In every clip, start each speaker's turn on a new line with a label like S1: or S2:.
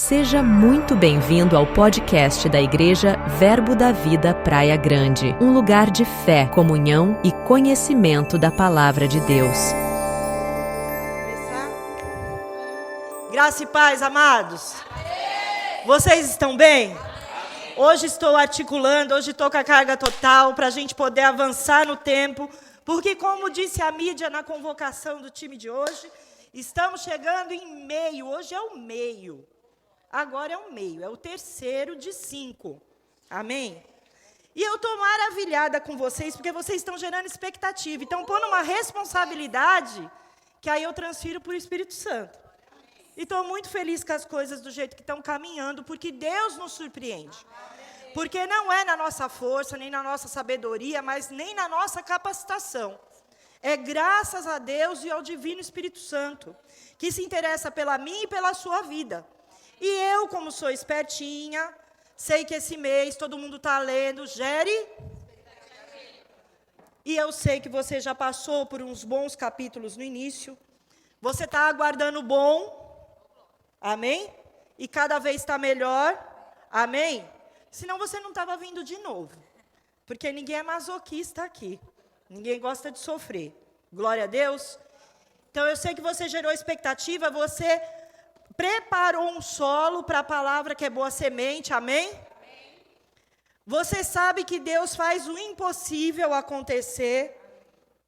S1: Seja muito bem-vindo ao podcast da Igreja Verbo da Vida Praia Grande, um lugar de fé, comunhão e conhecimento da Palavra de Deus.
S2: Graça e paz, amados. Vocês estão bem? Hoje estou articulando, hoje estou com a carga total para a gente poder avançar no tempo, porque como disse a mídia na convocação do time de hoje, estamos chegando em meio, hoje é o meio. Agora é o meio, é o terceiro de 5. Amém? E eu estou maravilhada com vocês, porque vocês estão gerando expectativa. Então, pondo uma responsabilidade, que aí eu transfiro para o Espírito Santo. E estou muito feliz com as coisas do jeito que estão caminhando, porque Deus nos surpreende. Porque não é na nossa força, nem na nossa sabedoria, mas nem na nossa capacitação. É graças a Deus e ao Divino Espírito Santo, que se interessa pela minha e pela sua vida. E eu, como sou espertinha, sei que esse mês todo mundo está lendo, gere. E eu sei que você já passou por uns bons capítulos no início. Você está aguardando o bom. Amém? E cada vez está melhor. Amém? Senão você não estava vindo de novo. Porque ninguém é masoquista aqui. Ninguém gosta de sofrer. Glória a Deus. Então eu sei que você gerou expectativa, você preparou um solo para a palavra que é boa semente, amém? Amém? Você sabe que Deus faz o impossível acontecer,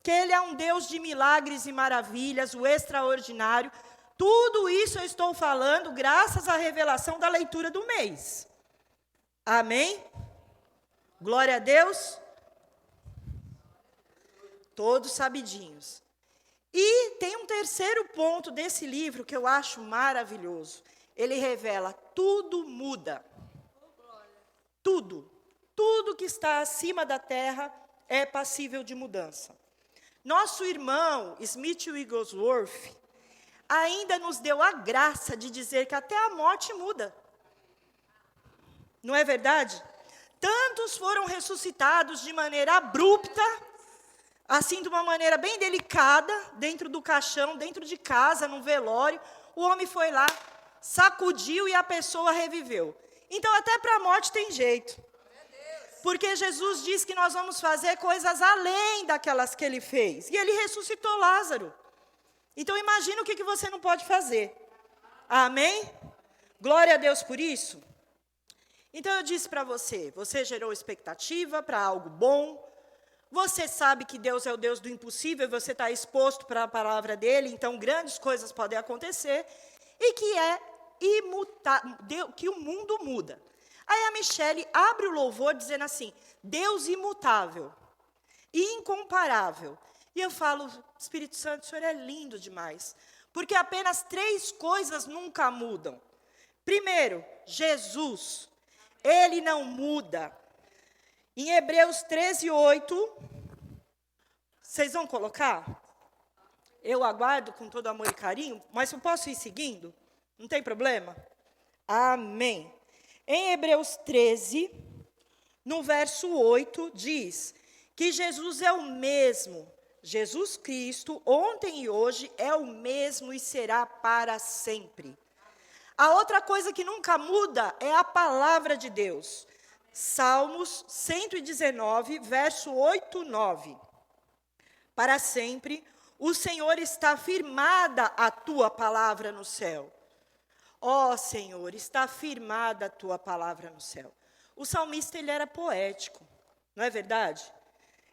S2: que Ele é um Deus de milagres e maravilhas, o extraordinário. Tudo isso eu estou falando graças à revelação da leitura do mês. Amém? Glória a Deus. Todos sabidinhos. E tem um terceiro ponto desse livro que eu acho maravilhoso. Ele revela, tudo muda. Tudo. Tudo que está acima da terra é passível de mudança. Nosso irmão, Smith Wigglesworth, ainda nos deu a graça de dizer que até a morte muda. Não é verdade? Tantos foram ressuscitados de maneira abrupta, assim, de uma maneira bem delicada, dentro do caixão, dentro de casa, num velório. O homem foi lá, sacudiu e a pessoa reviveu. Então, até para a morte tem jeito. Porque Jesus diz que nós vamos fazer coisas além daquelas que Ele fez. E Ele ressuscitou Lázaro. Então, imagina o que você não pode fazer. Amém? Glória a Deus por isso. Então, eu disse para você, você gerou expectativa para algo bom. Você sabe que Deus é o Deus do impossível, você está exposto para a palavra dEle, então grandes coisas podem acontecer, e que é imutável, que o mundo muda. Aí a Michele abre o louvor dizendo assim, Deus imutável, incomparável. E eu falo, Espírito Santo, o Senhor é lindo demais, porque apenas 3 coisas nunca mudam. Primeiro, Jesus, Ele não muda. Em Hebreus 13:8, vocês vão colocar? Eu aguardo com todo amor e carinho, mas eu posso ir seguindo? Não tem problema? Amém. Em Hebreus 13, no verso 8, diz que Jesus é o mesmo. Jesus Cristo, ontem e hoje, é o mesmo e será para sempre. A outra coisa que nunca muda é a palavra de Deus. Salmos 119, verso 8, 9. Para sempre, o Senhor está firmada a tua palavra no céu. Ó Senhor, está firmada a tua palavra no céu. O salmista, ele era poético, não é verdade?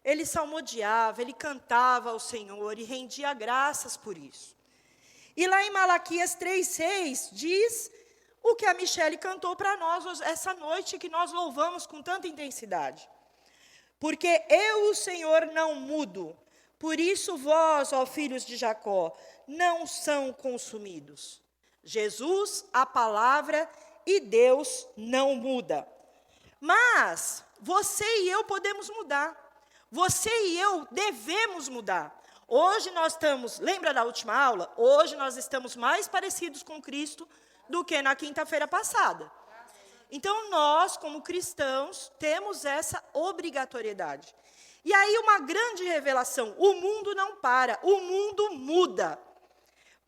S2: Ele salmodiava, ele cantava ao Senhor e rendia graças por isso. E lá em Malaquias 3:6 diz o que a Michele cantou para nós essa noite, que nós louvamos com tanta intensidade. Porque eu, o Senhor, não mudo. Por isso vós, ó filhos de Jacó, não são consumidos. Jesus, a palavra e Deus não muda. Mas você e eu podemos mudar. Você e eu devemos mudar. Hoje nós estamos, lembra da última aula? Hoje nós estamos mais parecidos com Cristo do que na quinta-feira passada. Então, nós, como cristãos, temos essa obrigatoriedade. E aí, uma grande revelação, o mundo não para, o mundo muda.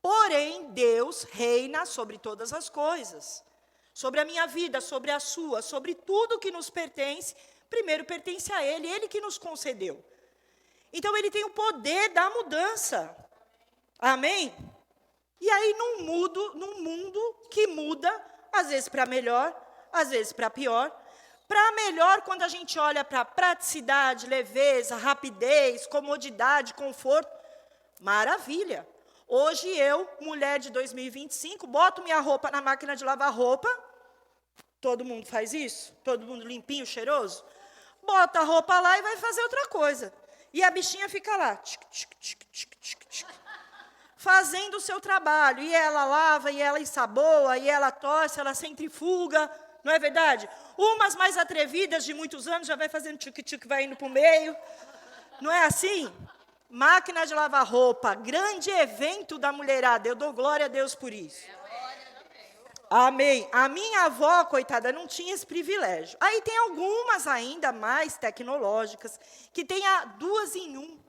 S2: Porém, Deus reina sobre todas as coisas. sobre a minha vida, sobre a sua, sobre tudo que nos pertence, primeiro pertence a Ele que nos concedeu. Então, Ele tem o poder da mudança. Amém? E aí, num mundo que muda, às vezes para melhor, às vezes para pior. Para melhor, quando a gente olha para praticidade, leveza, rapidez, comodidade, conforto, maravilha. Hoje eu, mulher de 2025, boto minha roupa na máquina de lavar roupa. Todo mundo faz isso? Todo mundo limpinho, cheiroso? Bota a roupa lá e vai fazer outra coisa. E a bichinha fica lá, fazendo o seu trabalho. E ela lava, e ela ensaboa, e ela tosse, ela centrifuga. Não é verdade? Umas mais atrevidas, de muitos anos, já vai fazendo tchuc-tchuc, vai indo para o meio. Não é assim? Máquina de lavar roupa, grande evento da mulherada. Eu dou glória a Deus por isso. Amém. A minha avó, coitada, não tinha esse privilégio. Aí tem algumas ainda mais tecnológicas, que tem a 2 em 1.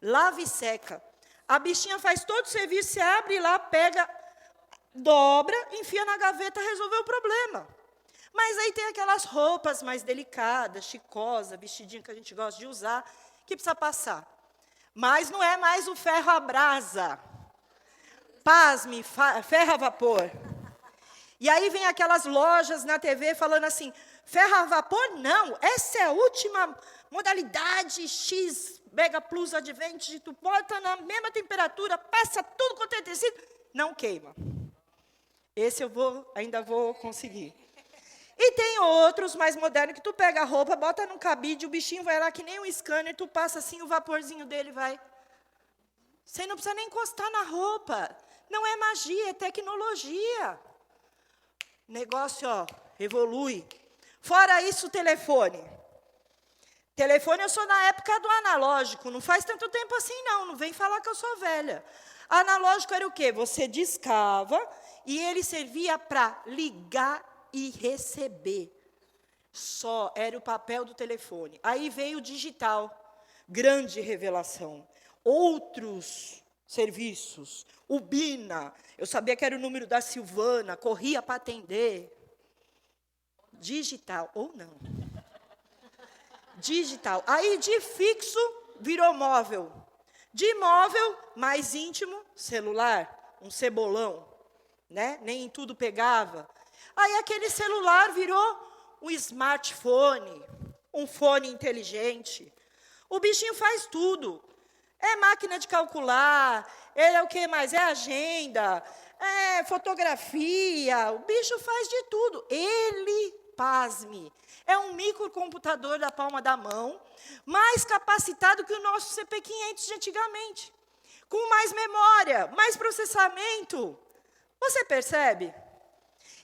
S2: Lava e seca. A bichinha faz todo o serviço, você abre lá, pega, dobra, enfia na gaveta, resolveu o problema. Mas aí tem aquelas roupas mais delicadas, chicosas, vestidinho que a gente gosta de usar, que precisa passar. Mas não é mais o ferro a brasa. Pasme, ferro a vapor. E aí vem aquelas lojas na TV falando assim, ferro a vapor não, essa é a última modalidade X, Mega Plus Advantage, tu bota na mesma temperatura, passa tudo quanto é tecido, não queima. Esse ainda vou conseguir. E tem outros mais modernos, que tu pega a roupa, bota num cabide, o bichinho vai lá que nem um scanner, tu passa assim, o vaporzinho dele vai. Você não precisa nem encostar na roupa. Não é magia, é tecnologia. O negócio, evolui. Fora isso, o telefone. Telefone eu sou na época do analógico, não faz tanto tempo assim não vem falar que eu sou velha. Analógico era o quê? Você discava e ele servia para ligar e receber. Só era o papel do telefone. Aí veio o digital, grande revelação. Outros serviços, o Bina, eu sabia que era o número da Silvana, corria para atender. Digital, ou não. Digital. Aí de fixo virou móvel. De móvel, mais íntimo, celular, um cebolão, né? Nem em tudo pegava. Aí aquele celular virou um smartphone, um fone inteligente. O bichinho faz tudo. É máquina de calcular, é o que mais? É agenda, é fotografia. O bicho faz de tudo. Ele, pasme, é um microcomputador da palma da mão, mais capacitado que o nosso CP500 de antigamente. Com mais memória, mais processamento. Você percebe?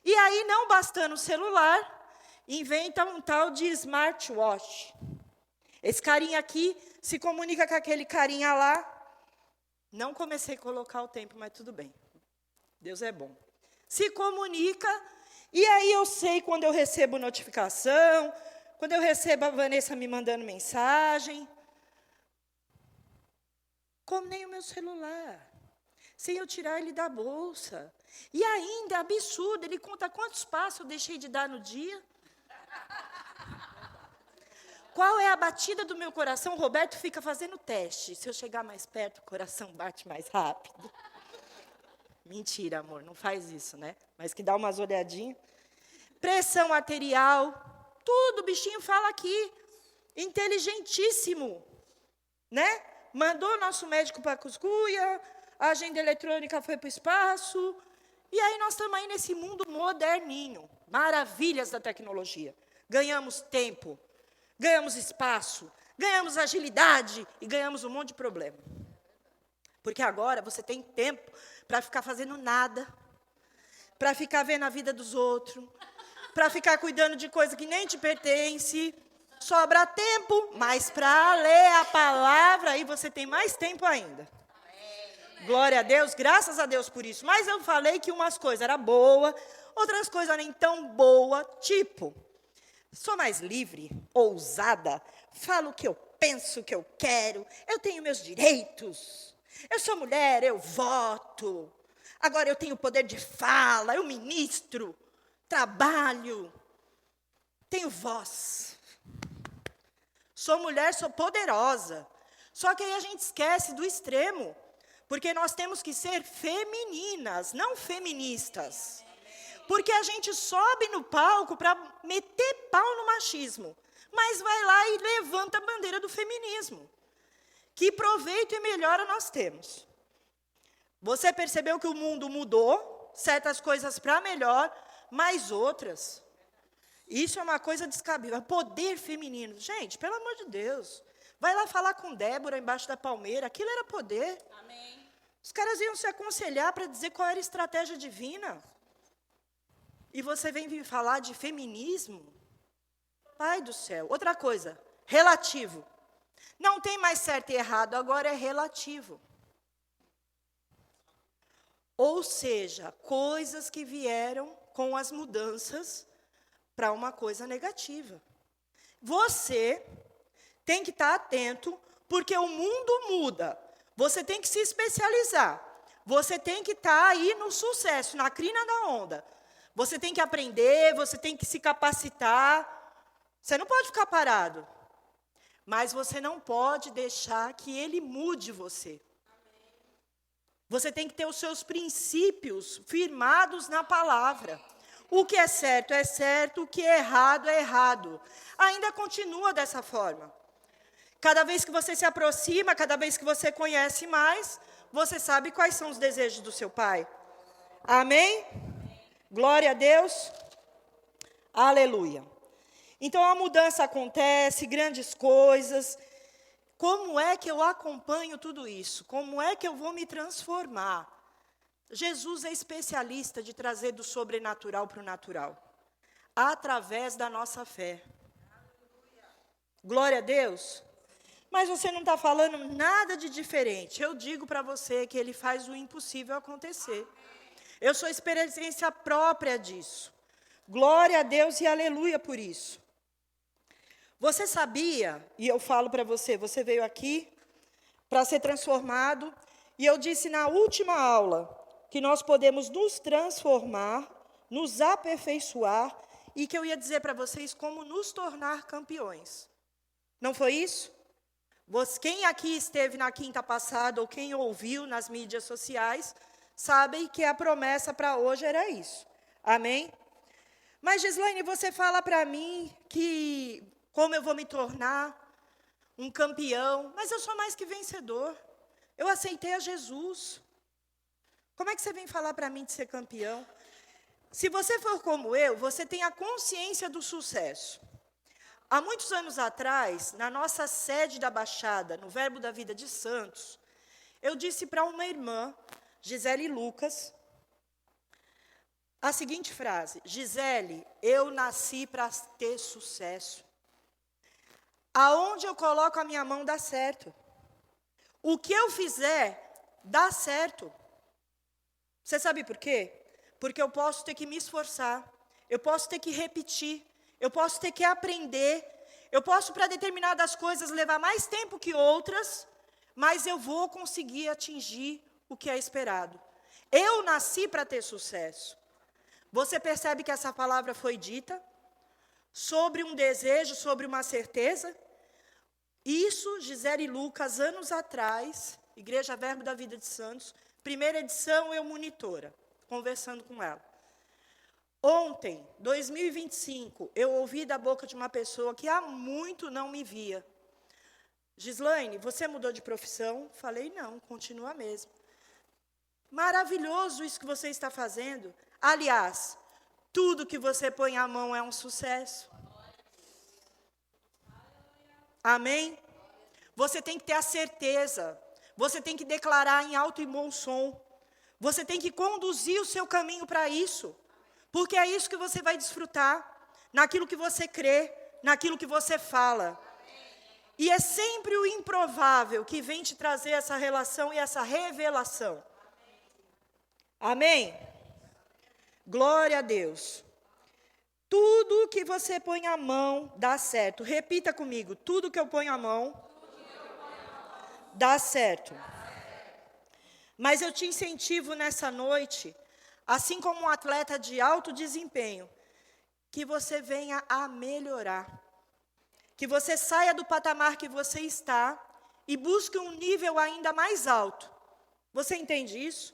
S2: E aí, não bastando o celular, inventa um tal de smartwatch. Esse carinha aqui se comunica com aquele carinha lá. Não comecei a colocar o tempo, mas tudo bem. Deus é bom. Se comunica, e aí eu sei quando eu recebo notificação, quando eu recebo a Vanessa me mandando mensagem. Como nem o meu celular. Sem eu tirar ele da bolsa. E ainda, é absurdo, ele conta quantos passos eu deixei de dar no dia. Qual é a batida do meu coração? O Roberto fica fazendo teste. Se eu chegar mais perto, o coração bate mais rápido. Mentira, amor, não faz isso, né? Mas que dá umas olhadinhas. Pressão arterial, tudo o bichinho fala aqui. Inteligentíssimo, né? Mandou nosso médico para a Cuscuia, a agenda eletrônica foi para o espaço. E aí nós estamos aí nesse mundo moderninho. Maravilhas da tecnologia. Ganhamos tempo. Ganhamos espaço, ganhamos agilidade e ganhamos um monte de problema. Porque agora você tem tempo para ficar fazendo nada, para ficar vendo a vida dos outros, para ficar cuidando de coisa que nem te pertence. Sobra tempo, mas para ler a palavra, aí você tem mais tempo ainda. Glória a Deus, graças a Deus por isso. Mas eu falei que umas coisas eram boas, outras coisas nem tão boas, tipo... Sou mais livre, ousada, falo o que eu penso, o que eu quero, eu tenho meus direitos. Eu sou mulher, eu voto. Agora eu tenho poder de fala, eu ministro. trabalho, tenho voz. Sou mulher, sou poderosa. Só que aí a gente esquece do extremo, porque nós temos que ser femininas, não feministas. Porque a gente sobe no palco para meter pau no machismo, mas vai lá e levanta a bandeira do feminismo. Que proveito e melhora nós temos? Você percebeu que o mundo mudou, certas coisas para melhor, mas outras. Isso é uma coisa descabível. Poder feminino. Gente, pelo amor de Deus. Vai lá falar com Débora embaixo da palmeira. Aquilo era poder.
S3: Amém.
S2: Os caras iam se aconselhar para dizer qual era a estratégia divina. E você vem vir falar de feminismo? Pai do céu. Outra coisa, relativo. Não tem mais certo e errado, agora é relativo. Ou seja, coisas que vieram com as mudanças para uma coisa negativa. Você tem que estar atento, porque o mundo muda. Você tem que se especializar. Você tem que estar aí no sucesso, na crina da onda. Você tem que aprender, você tem que se capacitar. Você não pode ficar parado. Mas você não pode deixar que ele mude você. Você tem que ter os seus princípios firmados na palavra. O que é certo, o que é errado. Ainda continua dessa forma. Cada vez que você se aproxima, cada vez que você conhece mais, você sabe quais são os desejos do seu Pai. Amém? Glória a Deus. Aleluia. Então a mudança acontece, grandes coisas. Como é que eu acompanho tudo isso? Como é que eu vou me transformar? Jesus é especialista de trazer do sobrenatural para o natural, através da nossa fé. Glória a Deus. Mas você não está falando nada de diferente. Eu digo para você que Ele faz o impossível acontecer. Eu sou experiência própria disso. Glória a Deus e aleluia por isso. Você sabia, e eu falo para você, você veio aqui para ser transformado, e eu disse na última aula que nós podemos nos transformar, nos aperfeiçoar, e que eu ia dizer para vocês como nos tornar campeões. Não foi isso? Quem aqui esteve na quinta passada, ou quem ouviu nas mídias sociais, sabem que a promessa para hoje era isso. Amém? Mas, Gislaine, você fala para mim que como eu vou me tornar um campeão, mas eu sou mais que vencedor. Eu aceitei a Jesus. Como é que você vem falar para mim de ser campeão? Se você for como eu, você tem a consciência do sucesso. Há muitos anos atrás, na nossa sede da Baixada, no Verbo da Vida de Santos, eu disse para uma irmã, Gisele Lucas, a seguinte frase: Gisele, eu nasci para ter sucesso. Aonde eu coloco a minha mão dá certo. O que eu fizer dá certo. Você sabe por quê? Porque eu posso ter que me esforçar, eu posso ter que repetir, eu posso ter que aprender, eu posso para determinadas coisas levar mais tempo que outras, mas eu vou conseguir atingir o que é esperado. Eu nasci para ter sucesso. Você percebe que essa palavra foi dita sobre um desejo, sobre uma certeza? Isso, Gisele Lucas, anos atrás, Igreja Verbo da Vida de Santos, primeira edição, eu monitora, conversando com ela. Ontem, 2025, eu ouvi da boca de uma pessoa que há muito não me via. Gislaine, você mudou de profissão? Falei, não, continua mesmo. Maravilhoso isso que você está fazendo. Aliás, tudo que você põe a mão é um sucesso. Amém? Você tem que ter a certeza. Você tem que declarar em alto e bom som. Você tem que conduzir o seu caminho para isso. Porque é isso que você vai desfrutar. Naquilo que você crê, naquilo que você fala. E é sempre o improvável que vem te trazer essa relação e essa revelação. Amém? Glória a Deus. Tudo que você põe a mão dá certo. Repita comigo. Tudo que eu ponho a mão dá certo. Mas eu te incentivo nessa noite assim como um atleta de alto desempenho, que você venha a melhorar. Que você saia do patamar que você está e busque um nível ainda mais alto. Você entende isso?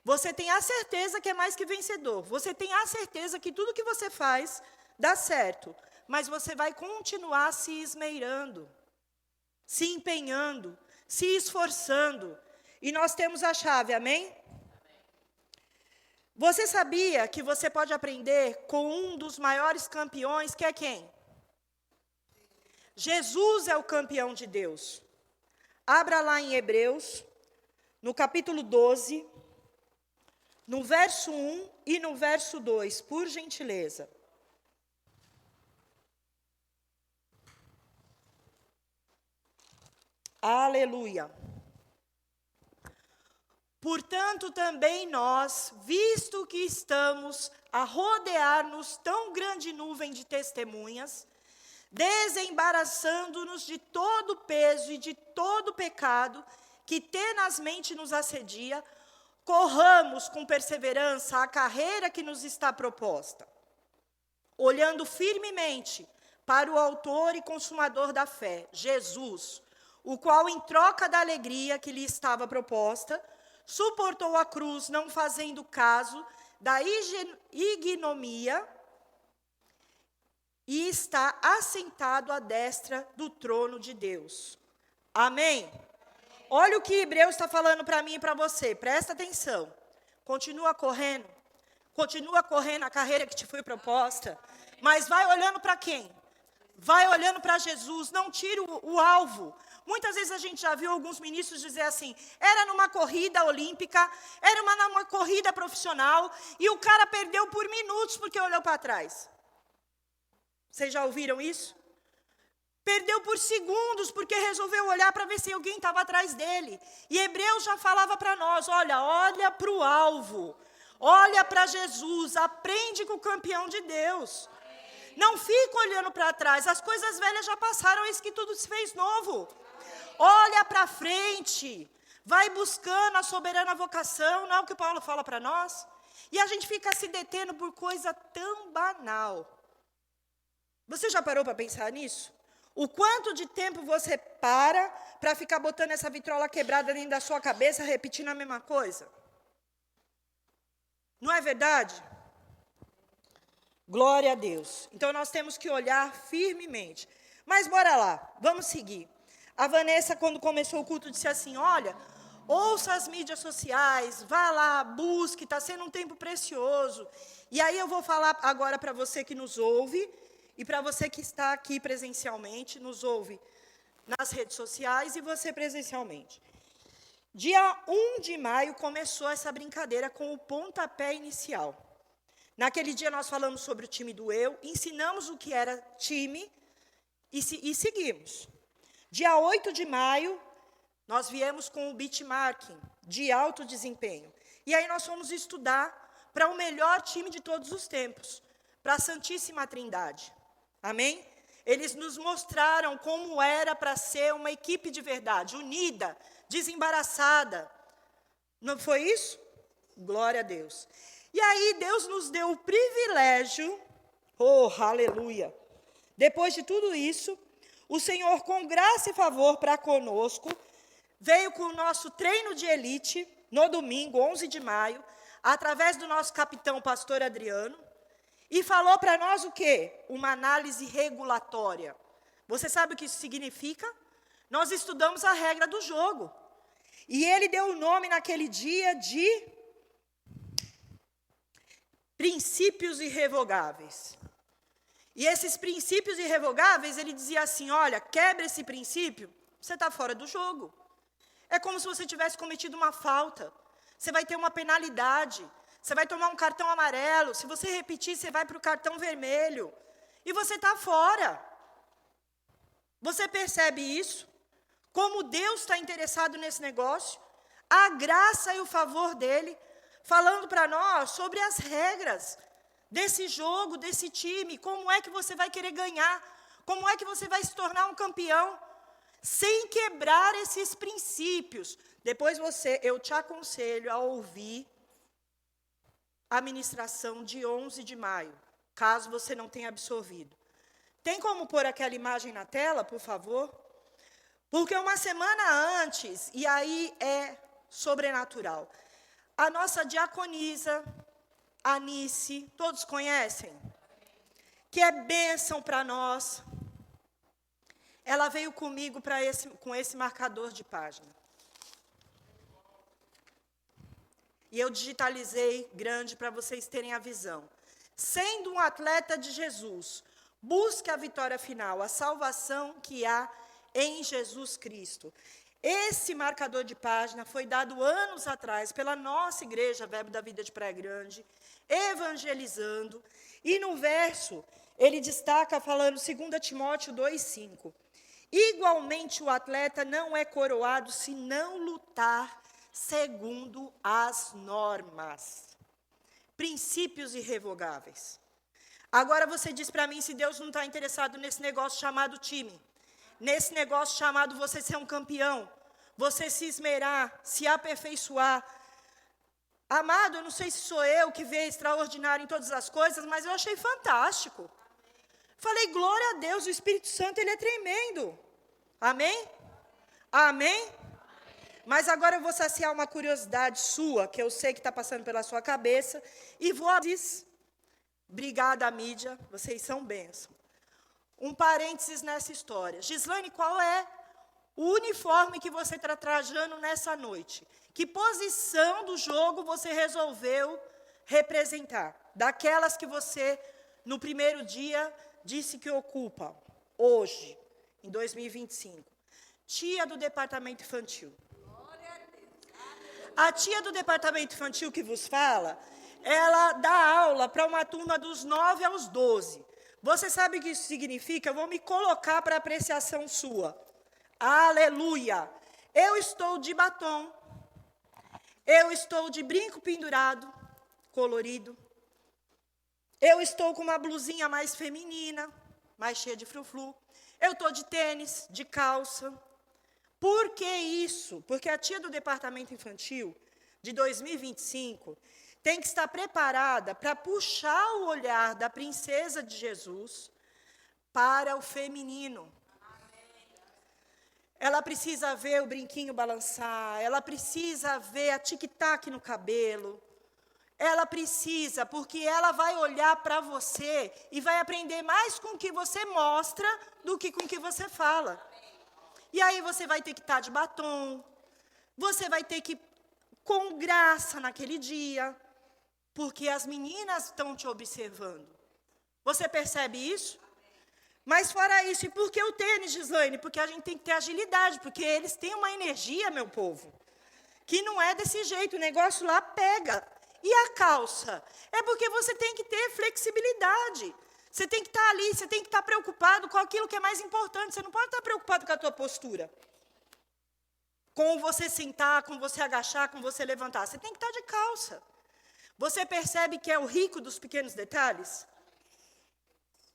S2: Você tem a certeza que é mais que vencedor. Você tem a certeza que tudo que você faz dá certo. Mas você vai continuar se esmerando, se empenhando, se esforçando. E nós temos a chave, amém? Você sabia que você pode aprender com um dos maiores campeões, que é quem? Jesus é o campeão de Deus. Abra lá em Hebreus, no capítulo 12, no verso 1 e no verso 2, por gentileza. Aleluia. Portanto, também nós, visto que estamos a rodear-nos tão grande nuvem de testemunhas, desembaraçando-nos de todo o peso e de todo o pecado que tenazmente nos assedia, corramos com perseverança a carreira que nos está proposta, olhando firmemente para o autor e consumador da fé, Jesus, o qual, em troca da alegria que lhe estava proposta, suportou a cruz, não fazendo caso da ignomia, e está assentado à destra do trono de Deus. Amém? Olha o que Hebreus está falando para mim e para você, presta atenção. Continua correndo a carreira que te foi proposta, mas vai olhando para quem? Vai olhando para Jesus, não tire o alvo. Muitas vezes a gente já viu alguns ministros dizer assim, era numa corrida olímpica, era numa corrida profissional, e o cara perdeu por minutos porque olhou para trás. Vocês já ouviram isso? Perdeu por segundos porque resolveu olhar para ver se alguém estava atrás dele. E Hebreus já falava para nós, olha para o alvo, olha para Jesus, aprende com o campeão de Deus. Não fica olhando para trás, as coisas velhas já passaram, eis que tudo se fez novo. Olha para frente, vai buscando a soberana vocação, não é o que Paulo fala para nós? E a gente fica se detendo por coisa tão banal. Você já parou para pensar nisso? O quanto de tempo você para ficar botando essa vitrola quebrada dentro da sua cabeça, repetindo a mesma coisa? Não é verdade? Glória a Deus. Então, nós temos que olhar firmemente. Mas bora lá, vamos seguir. A Vanessa, quando começou o culto, disse assim, olha, ouça as mídias sociais, vá lá, busque, está sendo um tempo precioso. E aí eu vou falar agora para você que nos ouve, e para você que está aqui presencialmente, nos ouve nas redes sociais e você presencialmente. Dia 1 de maio começou essa brincadeira com o pontapé inicial. Naquele dia nós falamos sobre o time do eu, ensinamos o que era time e seguimos. Dia 8 de maio, nós viemos com o benchmarking de alto desempenho. E aí nós fomos estudar para o melhor time de todos os tempos, para a Santíssima Trindade. Amém? Eles nos mostraram como era para ser uma equipe de verdade, unida, desembaraçada. Não foi isso? Glória a Deus. E aí Deus nos deu o privilégio, aleluia. Depois de tudo isso, o Senhor, com graça e favor para conosco, veio com o nosso treino de elite, no domingo, 11 de maio, através do nosso capitão, pastor Adriano, e falou para nós o quê? Uma análise regulatória. Você sabe o que isso significa? Nós estudamos a regra do jogo. E ele deu o nome naquele dia de princípios irrevogáveis. E esses princípios irrevogáveis, ele dizia assim, olha, quebra esse princípio, você está fora do jogo. É como se você tivesse cometido uma falta. Você vai ter uma penalidade. Você vai tomar um cartão amarelo. Se você repetir, você vai para o cartão vermelho. E você está fora. Você percebe isso? Como Deus está interessado nesse negócio? A graça e o favor dele, falando para nós sobre as regras desse jogo, desse time. Como é que você vai querer ganhar? Como é que você vai se tornar um campeão? Sem quebrar esses princípios. Depois eu te aconselho a ouvir a ministração de 11 de maio, caso você não tenha absorvido. Tem como pôr aquela imagem na tela, por favor? Porque uma semana antes, e aí é sobrenatural, a nossa diaconisa, Anice, todos conhecem? Que é bênção para nós. Ela veio comigo com esse marcador de página. E eu digitalizei grande para vocês terem a visão. Sendo um atleta de Jesus, busque a vitória final, a salvação que há em Jesus Cristo. Esse marcador de página foi dado anos atrás pela nossa igreja, Verbo da Vida de Praia Grande, evangelizando. E no verso, ele destaca falando 2 Timóteo 2,5. Igualmente o atleta não é coroado se não lutar segundo as normas. Princípios irrevogáveis. Agora você diz para mim se Deus não está interessado nesse negócio chamado time. Nesse negócio chamado você ser um campeão. Você se esmerar, se aperfeiçoar. Amado, eu não sei se sou eu que vê extraordinário em todas as coisas, mas eu achei fantástico. Falei, glória a Deus, o Espírito Santo, ele é tremendo. Amém? Amém? Mas agora eu vou saciar uma curiosidade sua, que eu sei que está passando pela sua cabeça, e vou abrir. Obrigada, mídia, vocês são bênção. Um parênteses nessa história. Gislaine, qual é o uniforme que você está trajando nessa noite? Que posição do jogo você resolveu representar? Daquelas que você, no primeiro dia, disse que ocupa, hoje, em 2025. Tia do departamento infantil. A tia do departamento infantil que vos fala, ela dá aula para uma turma dos 9 aos 12. Você sabe o que isso significa? Eu vou me colocar para apreciação sua. Aleluia! Eu estou de batom. Eu estou de brinco pendurado, colorido. Eu estou com uma blusinha mais feminina, mais cheia de frufru. Eu estou de tênis, de calça. Por que isso? Porque a tia do departamento infantil, de 2025, tem que estar preparada para puxar o olhar da princesa de Jesus para o feminino. Ela precisa ver o brinquinho balançar, ela precisa ver a tic-tac no cabelo. Ela precisa, porque ela vai olhar para você e vai aprender mais com o que você mostra do que com o que você fala. E aí você vai ter que estar de batom, você vai ter que ir com graça naquele dia, porque as meninas estão te observando. Você percebe isso? Mas fora isso, e por que o tênis, Gislaine? Porque a gente tem que ter agilidade, porque eles têm uma energia, meu povo, que não é desse jeito, o negócio lá pega. E a calça? É porque você tem que ter flexibilidade. Você tem que estar ali, você tem que estar preocupado com aquilo que é mais importante. Você não pode estar preocupado com a tua postura. Com você sentar, com você agachar, com você levantar. Você tem que estar de calça. Você percebe que é o rico dos pequenos detalhes?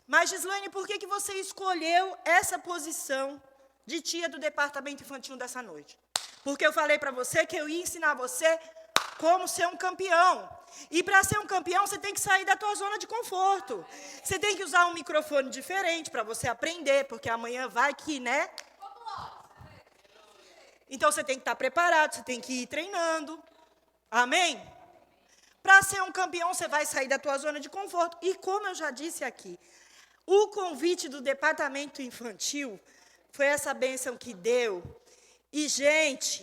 S2: Mas, Gislaine, por que você escolheu essa posição de tia do departamento infantil dessa noite? Porque eu falei para você que eu ia ensinar você como ser um campeão. E para ser um campeão, você tem que sair da tua zona de conforto. Você tem que usar um microfone diferente para você aprender, porque amanhã vai que, né? Então, você tem que estar preparado, você tem que ir treinando. Amém? Para ser um campeão, você vai sair da tua zona de conforto. E como eu já disse aqui, o convite do departamento infantil foi essa bênção que deu. E, gente,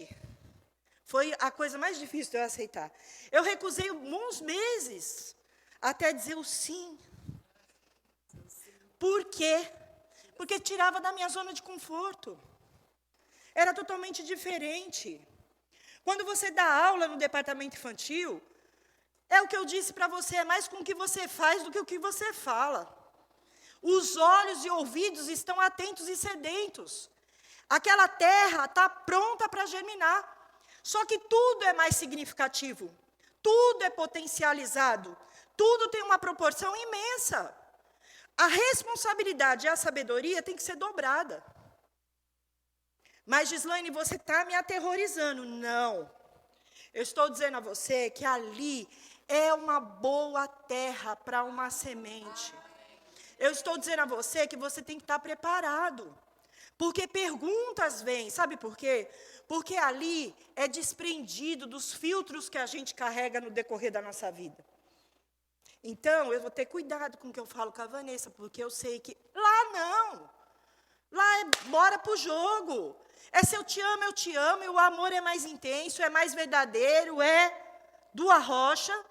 S2: foi a coisa mais difícil de eu aceitar. Eu recusei uns meses até dizer o sim. Por quê? Porque tirava da minha zona de conforto. Era totalmente diferente. Quando você dá aula no departamento infantil, é o que eu disse para você, é mais com o que você faz do que o que você fala. Os olhos e ouvidos estão atentos e sedentos. Aquela terra está pronta para germinar. Só que tudo é mais significativo. Tudo é potencializado. Tudo tem uma proporção imensa. A responsabilidade e a sabedoria tem que ser dobrada. Mas, Gislaine, você está me aterrorizando. Não. Eu estou dizendo a você que ali é uma boa terra para uma semente. Eu estou dizendo a você que você tem que estar preparado. Porque perguntas vêm, sabe por quê? Porque ali é desprendido dos filtros que a gente carrega no decorrer da nossa vida. Então, eu vou ter cuidado com o que eu falo com a Vanessa, porque eu sei que lá não. Lá é bora pro jogo. É se eu te amo, e o amor é mais intenso, é mais verdadeiro, é do arrocha.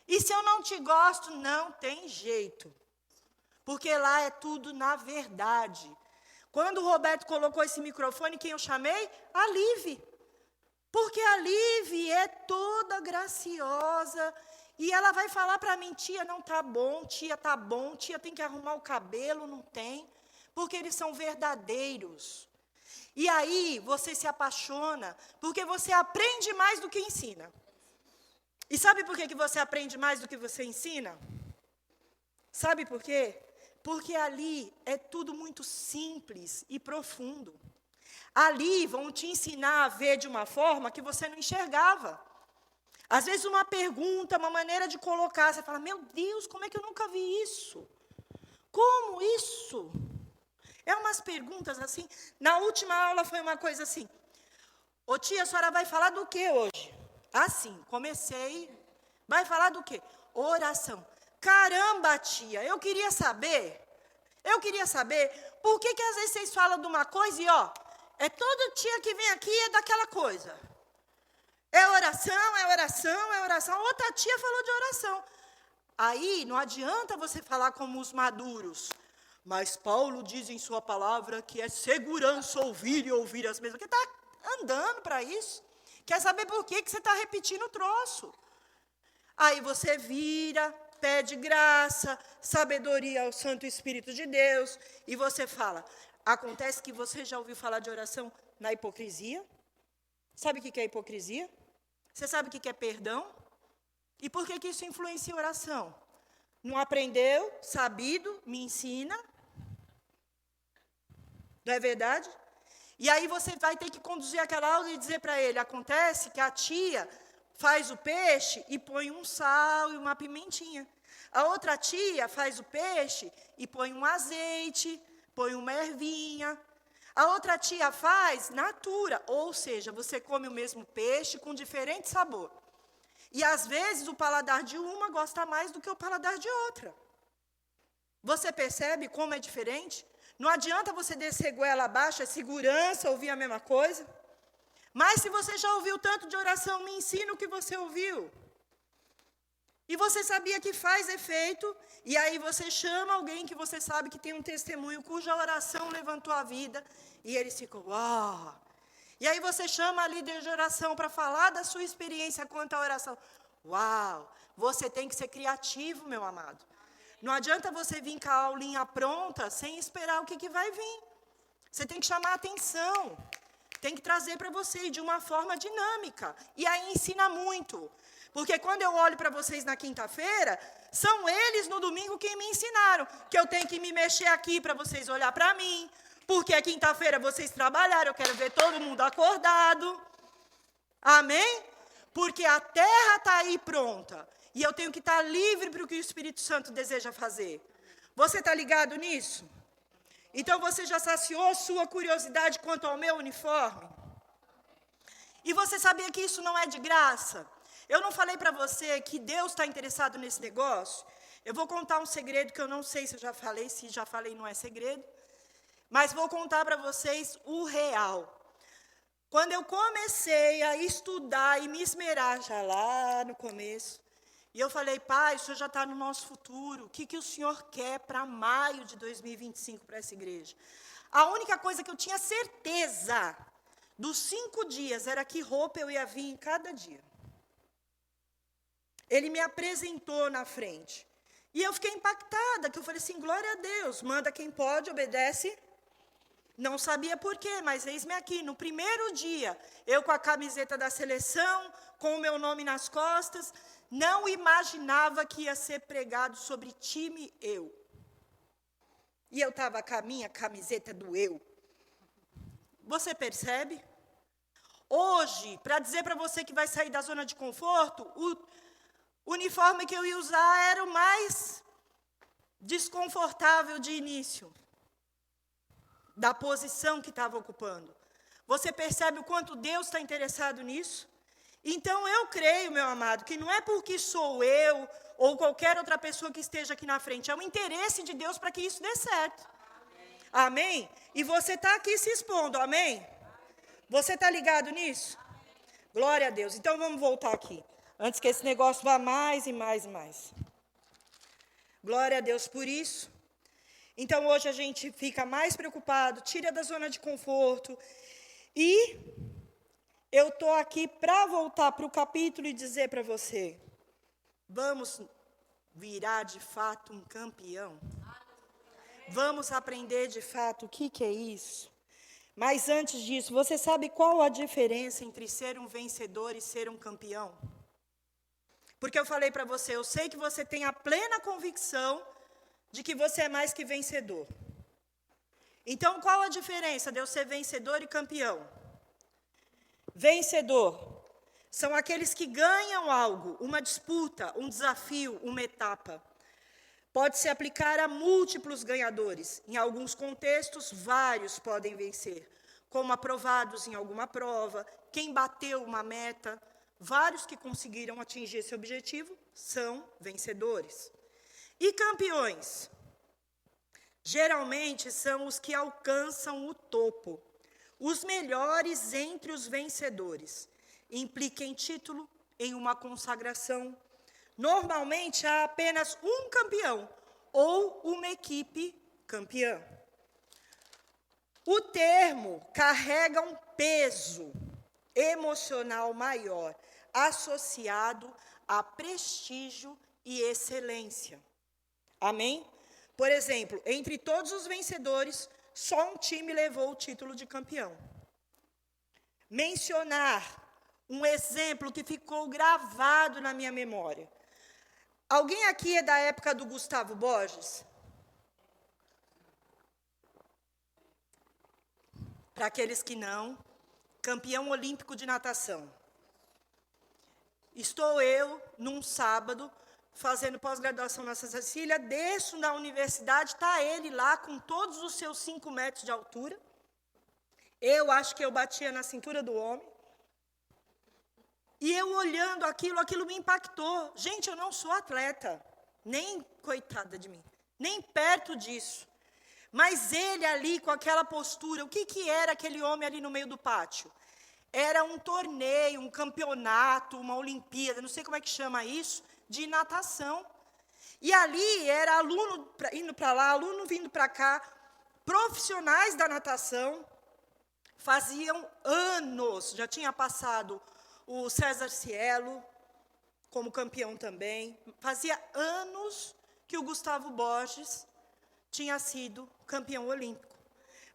S2: E se eu não te gosto, não tem jeito. Porque lá é tudo na verdade. Quando o Roberto colocou esse microfone, quem eu chamei? A Live. Porque a Live é toda graciosa. E ela vai falar para mim, tia, não tá bom, tia tem que arrumar o cabelo, não tem. Porque eles são verdadeiros. E aí você se apaixona, porque você aprende mais do que ensina. E sabe por que você aprende mais do que você ensina? Sabe por quê? Porque ali é tudo muito simples e profundo. Ali vão te ensinar a ver de uma forma que você não enxergava. Às vezes uma pergunta, uma maneira de colocar, você fala, meu Deus, como é que eu nunca vi isso? Como isso? É umas perguntas assim. Na última aula foi uma coisa assim. Ô tia, a senhora vai falar do que hoje? Assim, comecei. Vai falar do quê? Oração. Caramba, tia, eu queria saber por que às vezes vocês falam de uma coisa e, é toda tia que vem aqui é daquela coisa. É oração. Outra tia falou de oração. Aí, não adianta você falar como os maduros. Mas Paulo diz em sua palavra que é segurança ouvir e ouvir as mesmas. Porque está andando para isso. Quer saber por que você está repetindo o troço. Aí você vira, pede graça, sabedoria ao Santo Espírito de Deus, e você fala, acontece que você já ouviu falar de oração na hipocrisia? Sabe o que é hipocrisia? Você sabe o que é perdão? E por que isso influencia a oração? Não aprendeu, sabido, me ensina. Não é verdade? E aí você vai ter que conduzir aquela aula e dizer para ele, acontece que a tia faz o peixe e põe um sal e uma pimentinha. A outra tia faz o peixe e põe um azeite, põe uma ervinha. A outra tia faz natura, ou seja, você come o mesmo peixe com diferente sabor. E às vezes o paladar de uma gosta mais do que o paladar de outra. Você percebe como é diferente? Não adianta você descer goela abaixo, é segurança, ouvir a mesma coisa. Mas se você já ouviu tanto de oração, me ensina o que você ouviu. E você sabia que faz efeito, e aí você chama alguém que você sabe que tem um testemunho, cuja oração levantou a vida, e eles ficam, uau! E aí você chama a líder de oração para falar da sua experiência quanto à oração. Uau! Você tem que ser criativo, meu amado. Não adianta você vir com a aulinha pronta, sem esperar o que vai vir. Você tem que chamar a atenção. Tem que trazer para você de uma forma dinâmica. E aí ensina muito. Porque quando eu olho para vocês na quinta-feira, são eles no domingo quem me ensinaram. Que eu tenho que me mexer aqui para vocês olhar para mim. Porque a quinta-feira vocês trabalharam, eu quero ver todo mundo acordado. Amém? Porque a terra está aí pronta. E eu tenho que estar livre para o que o Espírito Santo deseja fazer. Você está ligado nisso? Então você já saciou sua curiosidade quanto ao meu uniforme? E você sabia que isso não é de graça? Eu não falei para você que Deus está interessado nesse negócio? Eu vou contar um segredo que eu não sei se eu já falei, se já falei não é segredo. Mas vou contar para vocês o real. Quando eu comecei a estudar e me esmerar já lá no começo, e eu falei, pai, o senhor já está no nosso futuro, o que o senhor quer para maio de 2025 para essa igreja? A única coisa que eu tinha certeza dos 5 dias era que roupa eu ia vir em cada dia. Ele me apresentou na frente. E eu fiquei impactada, que eu falei assim, glória a Deus, manda quem pode, obedece. Não sabia por quê, mas eis-me aqui, no primeiro dia, eu com a camiseta da seleção, com o meu nome nas costas, não imaginava que ia ser pregado sobre time eu. E eu estava com a minha camiseta do eu. Você percebe? Hoje, para dizer para você que vai sair da zona de conforto, o uniforme que eu ia usar era o mais desconfortável de início, da posição que estava ocupando. Você percebe o quanto Deus está interessado nisso? Então eu creio, meu amado, que não é porque sou eu ou qualquer outra pessoa que esteja aqui na frente, é um interesse de Deus para que isso dê certo. Amém? E você está aqui se expondo, amém? Você está ligado nisso? Glória a Deus. Então vamos voltar aqui, antes que esse negócio vá mais e mais e mais. Glória a Deus por isso. Então hoje a gente fica mais preocupado, tira da zona de conforto. E eu estou aqui para voltar para o capítulo e dizer para você, vamos virar de fato um campeão? Vamos aprender de fato o que é isso? Mas antes disso, você sabe qual a diferença entre ser um vencedor e ser um campeão? Porque eu falei para você, eu sei que você tem a plena convicção de que você é mais que vencedor. Então, qual a diferença de eu ser vencedor e campeão? Vencedor são aqueles que ganham algo, uma disputa, um desafio, uma etapa. Pode se aplicar a múltiplos ganhadores. Em alguns contextos, vários podem vencer, como aprovados em alguma prova, quem bateu uma meta. Vários que conseguiram atingir esse objetivo são vencedores. E campeões? Geralmente são os que alcançam o topo, os melhores entre os vencedores. Implica em título, em uma consagração. Normalmente há apenas um campeão ou uma equipe campeã. O termo carrega um peso emocional maior, associado a prestígio e excelência. Amém? Por exemplo, entre todos os vencedores, só um time levou o título de campeão. Mencionar um exemplo que ficou gravado na minha memória. Alguém aqui é da época do Gustavo Borges? Para aqueles que não, campeão olímpico de natação. Estou eu, num sábado, fazendo pós-graduação na Santa Cecília, desço na universidade, está ele lá com todos os seus 5 metros de altura. Eu acho que eu batia na cintura do homem. E eu olhando aquilo me impactou. Gente, eu não sou atleta, nem, coitada de mim, nem perto disso. Mas ele ali, com aquela postura, o que era aquele homem ali no meio do pátio? Era um torneio, um campeonato, uma Olimpíada, não sei como é que chama isso, de natação. E ali era aluno indo para lá, aluno vindo para cá, profissionais da natação. Faziam anos, já tinha passado o César Cielo como campeão também. Fazia anos que o Gustavo Borges tinha sido campeão olímpico.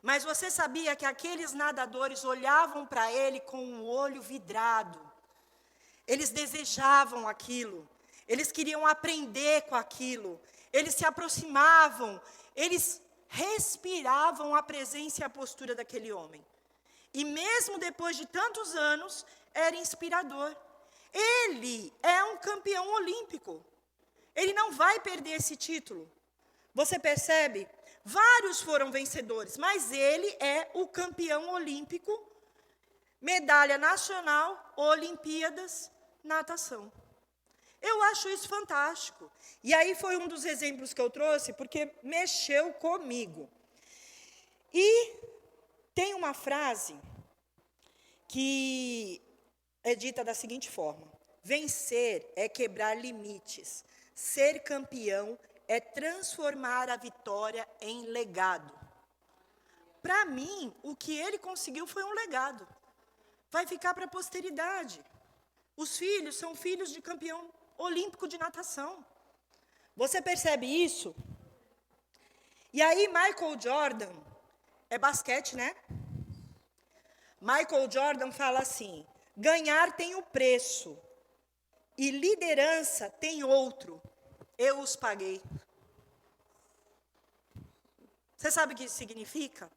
S2: Mas você sabia que aqueles nadadores olhavam para ele com o olho vidrado? Eles desejavam aquilo. Eles queriam aprender com aquilo. Eles se aproximavam. Eles respiravam a presença e a postura daquele homem. E mesmo depois de tantos anos, era inspirador. Ele é um campeão olímpico. Ele não vai perder esse título. Você percebe? Vários foram vencedores, mas ele é o campeão olímpico, medalha nacional, Olimpíadas, natação. Eu acho isso fantástico. E aí foi um dos exemplos que eu trouxe, porque mexeu comigo. E tem uma frase que é dita da seguinte forma: vencer é quebrar limites, ser campeão é transformar a vitória em legado. Para mim, o que ele conseguiu foi um legado. Vai ficar para a posteridade. Os filhos são filhos de campeão olímpico de natação. Você percebe isso? E aí, Michael Jordan, é basquete, né? Michael Jordan fala assim: ganhar tem um preço e liderança tem outro. Eu os paguei. Você sabe o que isso significa?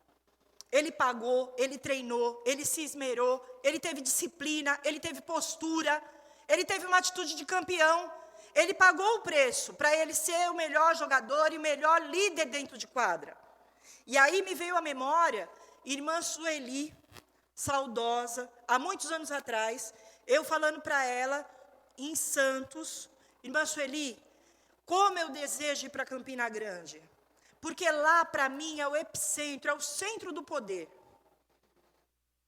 S2: Ele pagou, ele treinou, ele se esmerou, ele teve disciplina, ele teve postura, ele teve uma atitude de campeão. ele pagou o preço para ele ser o melhor jogador e o melhor líder dentro de quadra. E aí me veio à memória, irmã Sueli, saudosa, há muitos anos atrás, eu falando para ela, em Santos, irmã Sueli, como eu desejo ir para Campina Grande, porque lá, para mim, é o epicentro, é o centro do poder.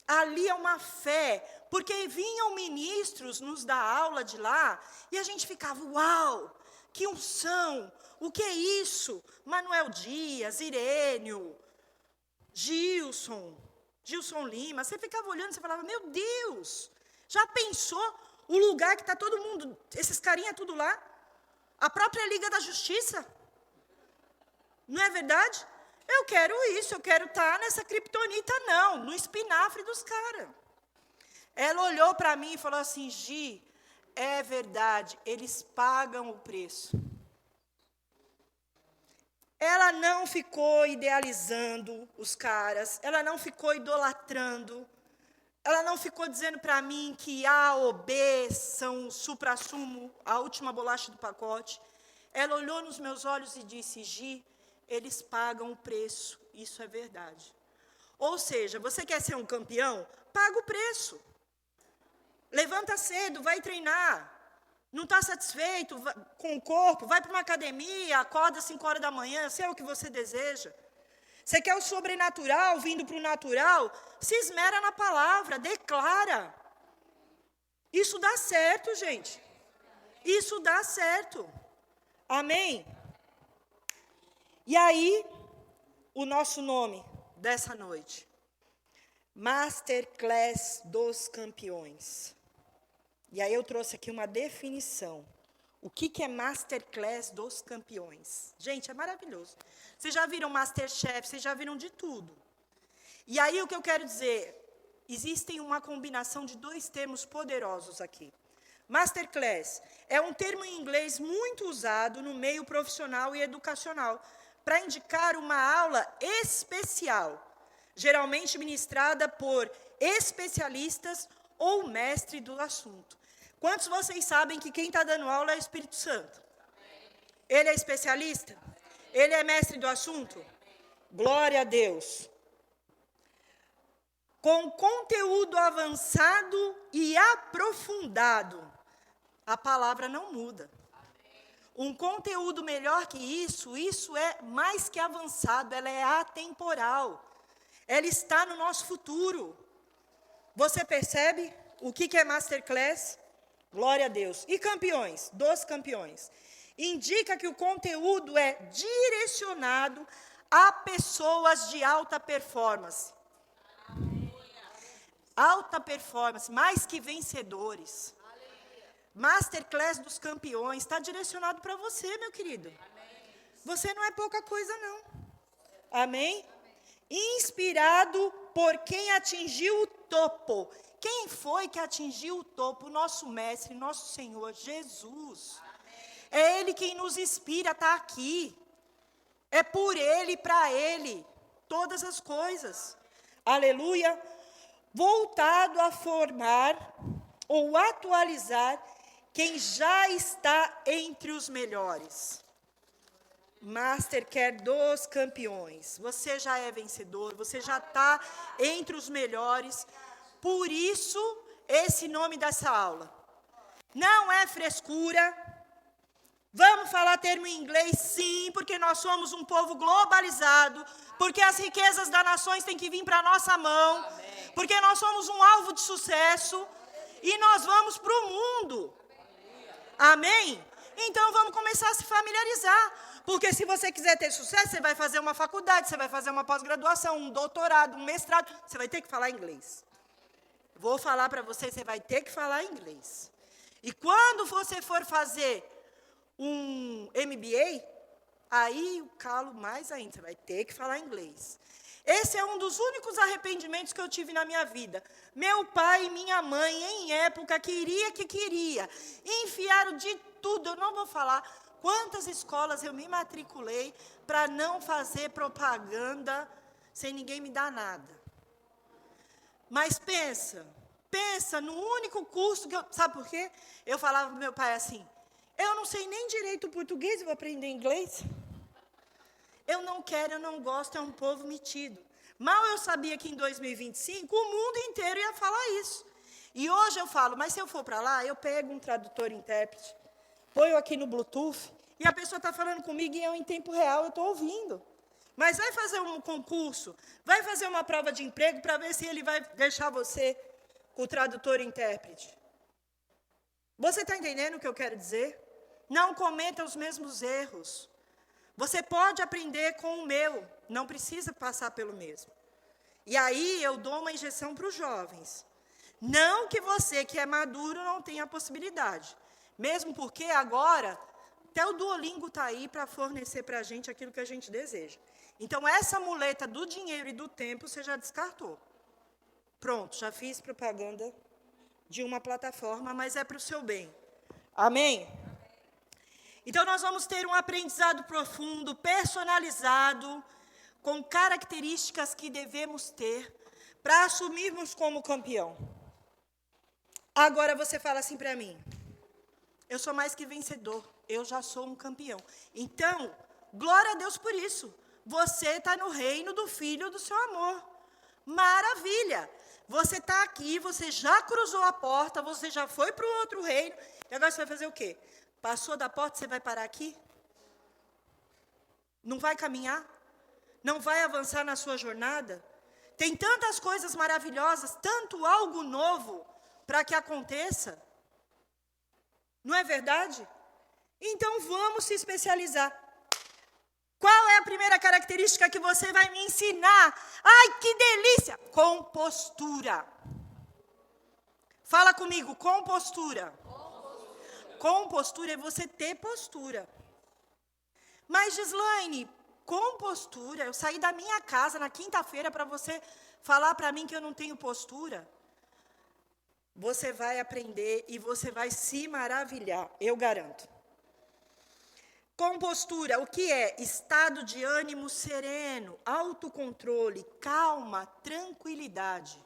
S2: Ali é uma fé, porque vinham ministros nos dar aula de lá, e a gente ficava, uau, que unção, o que é isso? Manuel Dias, Irênio, Gilson Lima, você ficava olhando, você falava, meu Deus, já pensou o lugar que está todo mundo, esses carinha tudo lá? A própria Liga da Justiça? Não é verdade? Eu quero isso, eu quero estar nessa criptonita, não, no espinafre dos caras. Ela olhou para mim e falou assim, Gi, é verdade, eles pagam o preço. Ela não ficou idealizando os caras, ela não ficou idolatrando, ela não ficou dizendo para mim que A ou B são o supra-sumo, a última bolacha do pacote. Ela olhou nos meus olhos e disse, Gi, eles pagam o preço, isso é verdade. Ou seja, você quer ser um campeão? Paga o preço. Levanta cedo, vai treinar. Não está satisfeito com o corpo? Vai para uma academia, acorda às 5 horas da manhã, sei o que você deseja. Você quer o sobrenatural, vindo para o natural? Se esmera na palavra, declara. Isso dá certo, gente. Isso dá certo. Amém? E aí, o nosso nome dessa noite. Masterclass dos Campeões. E aí eu trouxe aqui uma definição. O que é Masterclass dos Campeões? Gente, é maravilhoso. Vocês já viram Masterchef, vocês já viram de tudo. E aí o que eu quero dizer, existem uma combinação de dois termos poderosos aqui. Masterclass é um termo em inglês muito usado no meio profissional e educacional, para indicar uma aula especial, geralmente ministrada por especialistas ou mestre do assunto. Quantos de vocês sabem que quem está dando aula é o Espírito Santo? Ele é especialista? Ele é mestre do assunto? Glória a Deus. Com conteúdo avançado e aprofundado, a palavra não muda. Um conteúdo melhor que isso é mais que avançado, ela é atemporal. Ela está no nosso futuro. Você percebe o que é Masterclass? Glória a Deus. E campeões, dos campeões. Indica que o conteúdo é direcionado a pessoas de alta performance. Alta performance, mais que vencedores. Masterclass dos campeões, está direcionado para você, meu querido. Você não é pouca coisa, não. Amém? Inspirado por quem atingiu o topo. Quem foi que atingiu o topo? Nosso mestre, nosso Senhor, Jesus. É Ele quem nos inspira a estar aqui. É por Ele e para Ele, todas as coisas. Aleluia. Voltado a formar ou atualizar quem já está entre os melhores. Masterclass dos campeões. Você já é vencedor, você já está entre os melhores. Por isso, esse nome dessa aula. Não é frescura. Vamos falar termo em inglês, sim, porque nós somos um povo globalizado, porque as riquezas das nações têm que vir para a nossa mão, porque nós somos um alvo de sucesso e nós vamos para o mundo. Amém? Então, vamos começar a se familiarizar. Porque se você quiser ter sucesso, você vai fazer uma faculdade, você vai fazer uma pós-graduação, um doutorado, um mestrado. Você vai ter que falar inglês. Vou falar para você, você vai ter que falar inglês. E quando você for fazer um MBA, aí o calo mais ainda, você vai ter que falar inglês. Esse é um dos únicos arrependimentos que eu tive na minha vida. Meu pai e minha mãe, em época, queria, enfiaram de tudo. Eu não vou falar quantas escolas eu me matriculei para não fazer propaganda sem ninguém me dar nada. Mas pensa no único curso que eu... Sabe por quê? Eu falava para meu pai assim, Eu não sei nem direito o português, vou aprender inglês. Eu não quero, eu não gosto, é um povo metido. Mal eu sabia que em 2025 o mundo inteiro ia falar isso. E hoje eu falo, mas se eu for para lá, eu pego um tradutor e intérprete, ponho aqui no Bluetooth, e a pessoa está falando comigo e eu em tempo real, eu estou ouvindo. Mas vai fazer um concurso, vai fazer uma prova de emprego para ver se ele vai deixar você com o tradutor e intérprete. Você está entendendo o que eu quero dizer? Não cometa os mesmos erros. Você pode aprender com o meu, não precisa passar pelo mesmo. E aí eu dou uma injeção para os jovens. Não que você que é maduro não tenha a possibilidade. Mesmo porque agora, até o Duolingo está aí para fornecer para a gente aquilo que a gente deseja. Então, essa muleta do dinheiro e do tempo, você já descartou. Pronto, já fiz propaganda de uma plataforma, mas é para o seu bem. Amém? Então, nós vamos ter um aprendizado profundo, personalizado, com características que devemos ter para assumirmos como campeão. Agora, você fala assim para mim, eu sou mais que vencedor, eu já sou um campeão. Então, glória a Deus por isso. Você está no reino do Filho do seu amor. Maravilha! Você está aqui, você já cruzou a porta, você já foi para o outro reino. E agora você vai fazer o quê? Passou da porta, você vai parar aqui? Não vai caminhar? Não vai avançar na sua jornada? Tem tantas coisas maravilhosas, tanto algo novo para que aconteça. Não é verdade? Então vamos se especializar. Qual é a primeira característica que você vai me ensinar? Ai, que delícia! Compostura. Fala comigo, compostura. Compostura é você ter postura. Mas, Gislaine, compostura, eu saí da minha casa na quinta-feira para você falar para mim que eu não tenho postura. Você vai aprender e você vai se maravilhar, eu garanto. Compostura, o que é? Estado de ânimo sereno, autocontrole, calma, tranquilidade.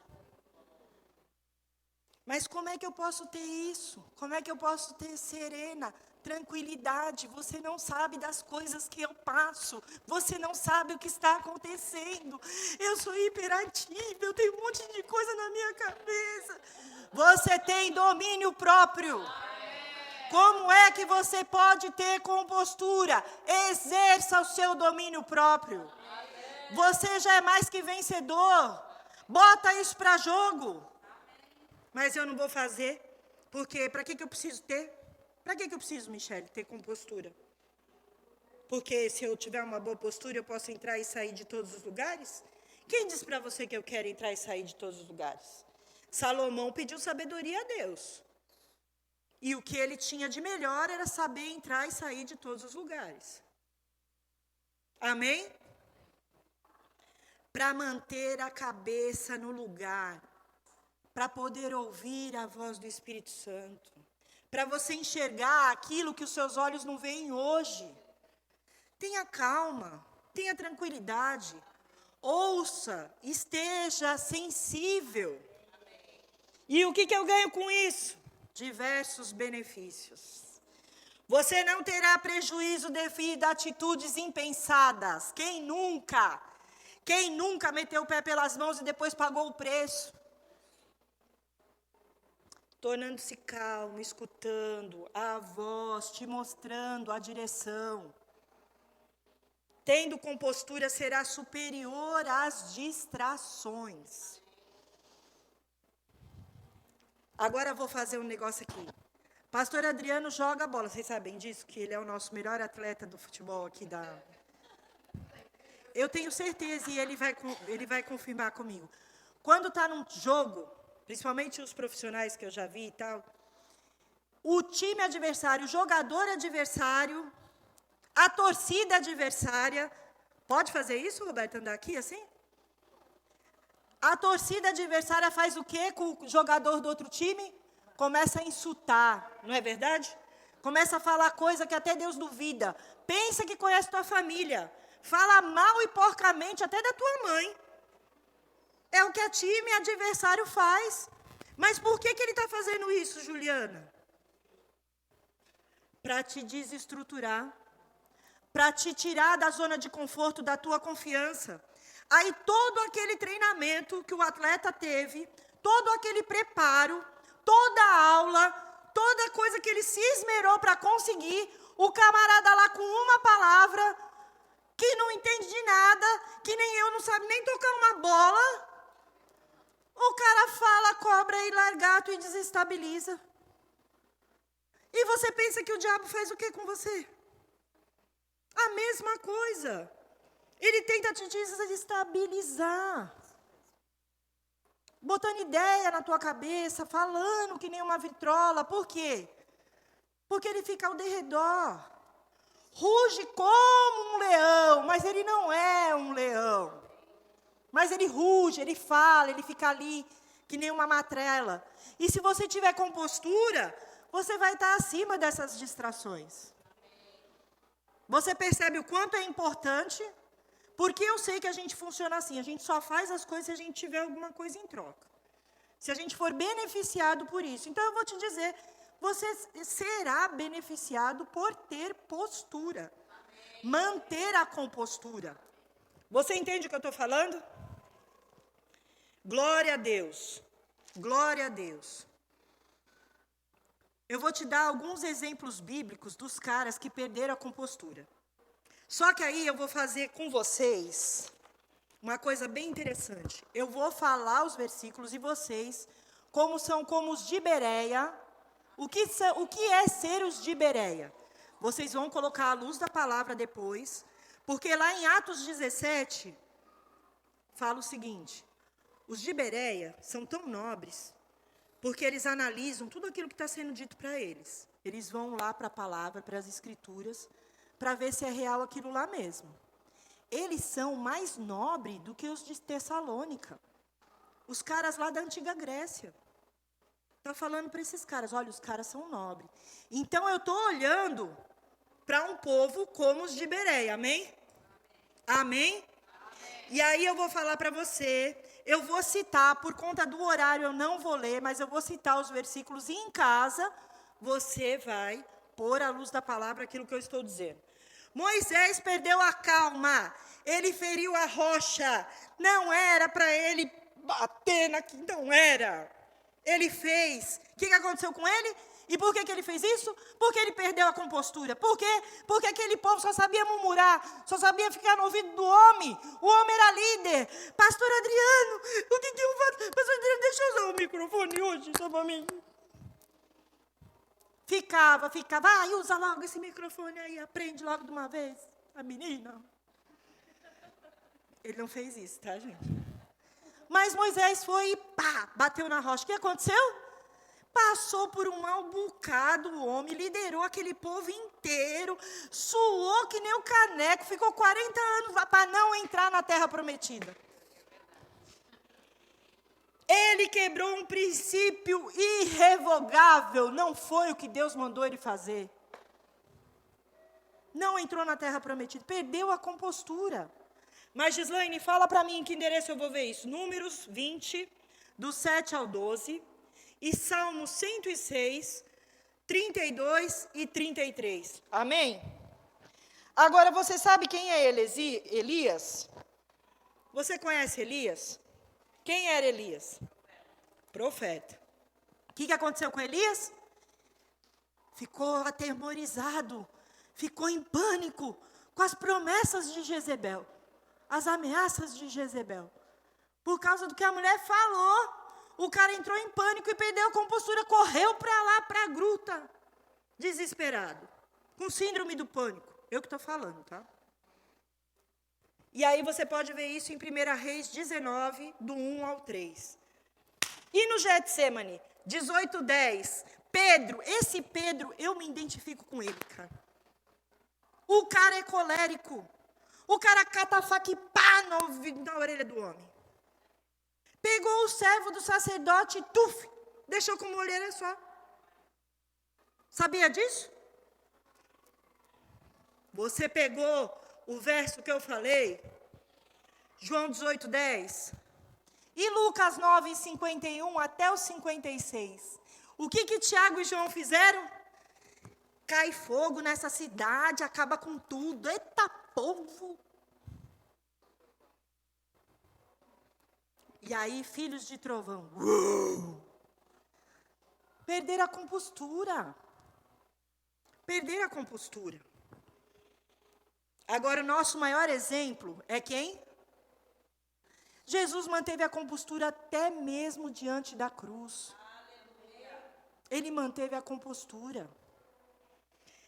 S2: Mas como é que eu posso ter isso? Como é que eu posso ter serena, tranquilidade? Você não sabe das coisas que eu passo. Você não sabe o que está acontecendo. Eu sou hiperativa, eu tenho um monte de coisa na minha cabeça. Você tem domínio próprio. Como é que você pode ter compostura? Exerça o seu domínio próprio. Você já é mais que vencedor. Bota isso para jogo. Mas eu não vou fazer, porque para que eu preciso ter? Para que eu preciso, Michele, ter compostura? Porque se eu tiver uma boa postura, eu posso entrar e sair de todos os lugares? Quem disse para você que eu quero entrar e sair de todos os lugares? Salomão pediu sabedoria a Deus. E o que ele tinha de melhor era saber entrar e sair de todos os lugares. Amém? Para manter a cabeça no lugar, para poder ouvir a voz do Espírito Santo, para você enxergar aquilo que os seus olhos não veem hoje. Tenha calma, tenha tranquilidade, ouça, esteja sensível. E o que eu ganho com isso? Diversos benefícios. Você não terá prejuízo devido a atitudes impensadas. Quem nunca meteu o pé pelas mãos e depois pagou o preço? Tornando-se calmo, escutando a voz, te mostrando a direção. Tendo compostura, será superior às distrações. Agora eu vou fazer um negócio aqui. Pastor Adriano joga bola, vocês sabem disso? Que ele é o nosso melhor atleta do futebol aqui da... Eu tenho certeza e ele vai confirmar comigo. Quando está num jogo, principalmente os profissionais que eu já vi e tal, o time adversário, o jogador adversário, a torcida adversária, pode fazer isso, Roberto, andar aqui assim? A torcida adversária faz o quê com o jogador do outro time? Começa a insultar, não é verdade? Começa a falar coisa que até Deus duvida. Pensa que conhece tua família. Fala mal e porcamente até da tua mãe. É o que a time adversário faz. Mas por que ele está fazendo isso, Juliana? para te desestruturar, para te tirar da zona de conforto da tua confiança. Aí todo aquele treinamento que o atleta teve, todo aquele preparo, toda a aula, toda coisa que ele se esmerou para conseguir, o camarada lá com uma palavra, que não entende de nada, que nem eu, não sabe nem tocar uma bola, o cara fala cobra e lagarto e desestabiliza. E você pensa que o diabo faz o que com você? A mesma coisa. Ele tenta te desestabilizar. Botando ideia na tua cabeça, falando que nem uma vitrola. Por quê? Porque ele fica ao derredor. Ruge como um leão, mas ele não é um leão. Mas ele ruge, ele fala, ele fica ali que nem uma matrela. E se você tiver compostura, você vai estar acima dessas distrações. Você percebe o quanto é importante? Porque eu sei que a gente funciona assim, a gente só faz as coisas se a gente tiver alguma coisa em troca. Se a gente for beneficiado por isso. Então eu vou te dizer, você será beneficiado por ter postura. Manter a compostura. Você entende o que eu estou falando? Glória a Deus. Glória a Deus. Eu vou te dar alguns exemplos bíblicos dos caras que perderam a compostura. Só que aí eu vou fazer com vocês uma coisa bem interessante. Eu vou falar os versículos e vocês, como são como os de Bereia, o que é ser os de Bereia? Vocês vão colocar a luz da palavra depois, porque lá em Atos 17, fala o seguinte, os de Bereia são tão nobres, porque eles analisam tudo aquilo que está sendo dito para eles. Eles vão lá para a palavra, para as escrituras, para ver se é real aquilo lá mesmo. Eles são mais nobres do que os de Tessalônica. Os caras lá da antiga Grécia. Está falando para esses caras, olha, os caras são nobres. Então, eu estou olhando para um povo como os de Bereia, amém? Amém? E aí eu vou falar para você, eu vou citar, por conta do horário eu não vou ler, mas eu vou citar os versículos e em casa você vai pôr à luz da palavra aquilo que eu estou dizendo. Moisés perdeu a calma, ele feriu a rocha, não era para ele bater não era. Ele fez, o que aconteceu com ele? E por que ele fez isso? Porque ele perdeu a compostura. Por quê? Porque aquele povo só sabia murmurar, só sabia ficar no ouvido do homem. O homem era líder. Pastor Adriano, o que eu faço? Pastor Adriano, deixa eu usar o microfone hoje, só para mim. Ficava, vai, usa logo esse microfone aí, aprende logo de uma vez. A menina. Ele não fez isso, tá, gente? Mas Moisés foi e pá, bateu na rocha. O que aconteceu? Passou por um mau bocado o homem, liderou aquele povo inteiro, suou que nem o caneco, ficou 40 anos para não entrar na terra prometida. Ele quebrou um princípio irrevogável, não foi o que Deus mandou ele fazer. Não entrou na terra prometida, perdeu a compostura. Mas, Gislaine, fala para mim em que endereço eu vou ver isso. Números 20, do 7 ao 12. E Salmo 106, 32 e 33. Amém? Agora, você sabe quem é Elias? Você conhece Elias? Quem era Elias? Profeta. O que aconteceu com Elias? Ficou atemorizado, ficou em pânico com as promessas de Jezebel, as ameaças de Jezebel. Por causa do que a mulher falou, o cara entrou em pânico e perdeu a compostura, correu para lá, para a gruta, desesperado, com síndrome do pânico. Eu que estou falando, tá? E aí você pode ver isso em 1 Reis 19, do 1 ao 3. E no Getsemane, 18, 10, Pedro, esse Pedro, eu me identifico com ele, cara. O cara é colérico. O cara cata a faca e pá na orelha do homem. Pegou o servo do sacerdote e deixou com uma orelha só. Sabia disso? Você pegou o verso que eu falei, João 18, 10. E Lucas 9, 51 até o 56. O que Tiago e João fizeram? cai fogo nessa cidade, acaba com tudo. Eita povo! E aí, filhos de trovão, perderam a compostura. Perderam a compostura. Agora, o nosso maior exemplo é quem? Jesus manteve a compostura até mesmo diante da cruz. Ele manteve a compostura.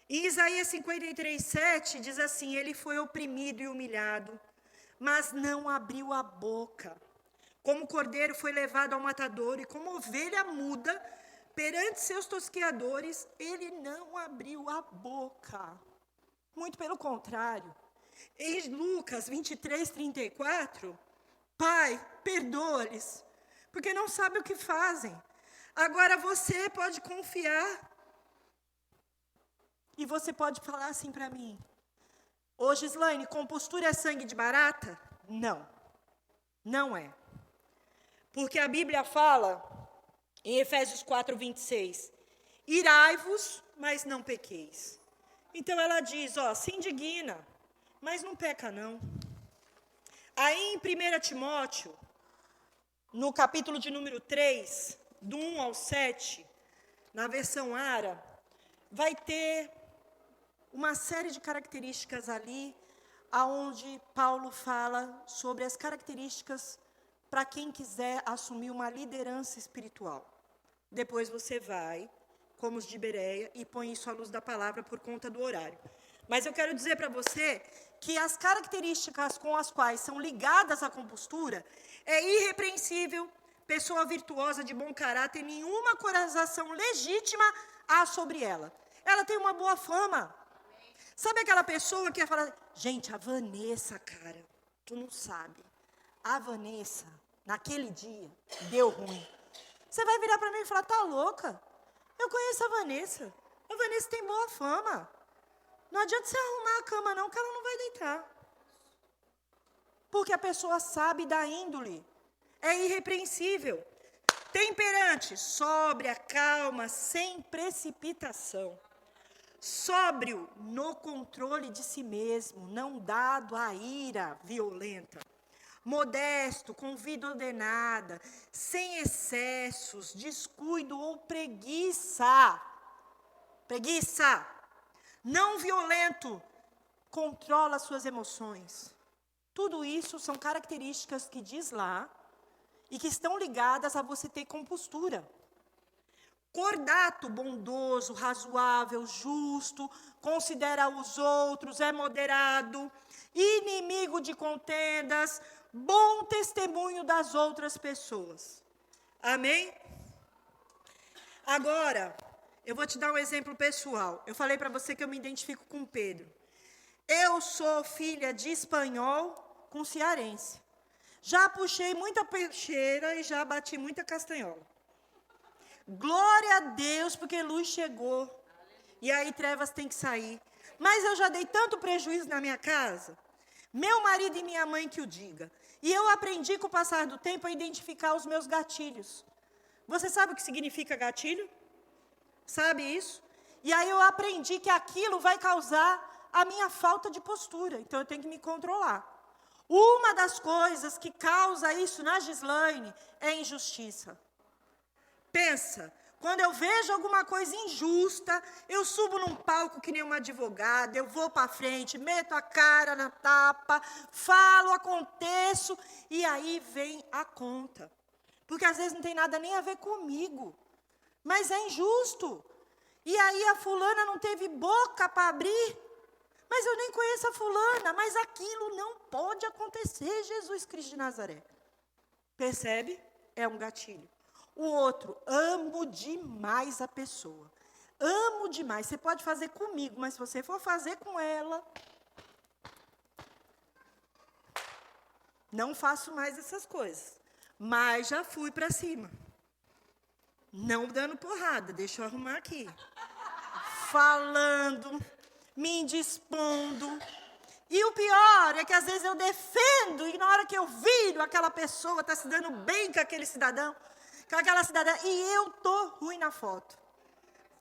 S2: Em Isaías 53:7 diz assim: ele foi oprimido e humilhado, mas não abriu a boca. Como cordeiro foi levado ao matadouro, e como ovelha muda perante seus tosqueadores, ele não abriu a boca. Muito pelo contrário. Em Lucas 23:34, Pai, perdoa-lhes, porque não sabem o que fazem. Agora você pode confiar. E você pode falar assim para mim: ô Gislaine, compostura é sangue de barata? Não, não é. Porque a Bíblia fala, em Efésios 4:26, irai-vos, mas não pequeis. Então ela diz, se indigna, mas não peca não. Aí em 1 Timóteo, no capítulo de número 3, do 1 ao 7, na versão ARA, vai ter uma série de características ali, aonde Paulo fala sobre as características para quem quiser assumir uma liderança espiritual. Depois você vai, como os de Bereia, e põe isso à luz da palavra por conta do horário. Mas eu quero dizer para você que as características com as quais são ligadas à compostura é irrepreensível, pessoa virtuosa, de bom caráter, nenhuma acusação legítima há sobre ela. Ela tem uma boa fama. Sabe aquela pessoa que ia falar, gente, a Vanessa, cara, tu não sabe. A Vanessa, naquele dia, deu ruim. Você vai virar para mim e falar, tá louca? Eu conheço a Vanessa. A Vanessa tem boa fama. Não adianta você arrumar a cama não, que ela não vai deitar. Porque a pessoa sabe da índole. É irrepreensível. Temperante, sóbria, calma, sem precipitação. Sóbrio no controle de si mesmo, não dado à ira violenta. Modesto, com vida ordenada, sem excessos, descuido ou preguiça. Preguiça. Não violento, controla suas emoções. Tudo isso são características que diz lá e que estão ligadas a você ter compostura. Cordato, bondoso, razoável, justo, considera os outros, é moderado, inimigo de contendas, bom testemunho das outras pessoas. Amém? Agora, eu vou te dar um exemplo pessoal. Eu falei para você que eu me identifico com Pedro. Eu sou filha de espanhol com cearense. Já puxei muita peixeira e já bati muita castanhola. Glória a Deus, porque luz chegou. E aí trevas tem que sair. Mas eu já dei tanto prejuízo na minha casa. Meu marido e minha mãe que o diga. E eu aprendi com o passar do tempo a identificar os meus gatilhos. Você sabe o que significa gatilho? Sabe isso? E aí eu aprendi que aquilo vai causar a minha falta de postura. Então eu tenho que me controlar. Uma das coisas que causa isso na Gislaine é injustiça. Pensa, quando eu vejo alguma coisa injusta, eu subo num palco que nem uma advogada, eu vou para frente, meto a cara na tapa, falo, aconteço, e aí vem a conta. Porque às vezes não tem nada nem a ver comigo, mas é injusto. E aí a fulana não teve boca para abrir, mas eu nem conheço a fulana, mas aquilo não pode acontecer, Jesus Cristo de Nazaré. Percebe? É um gatilho. O outro, amo demais a pessoa. Amo demais. Você pode fazer comigo, mas se você for fazer com ela, não faço mais essas coisas. Mas já fui para cima. Não dando porrada, deixa eu arrumar aqui. Falando, me indispondo. E o pior é que às vezes eu defendo e na hora que eu viro, aquela pessoa está se dando bem com aquele cidadão, com aquela cidadã, e eu tô ruim na foto.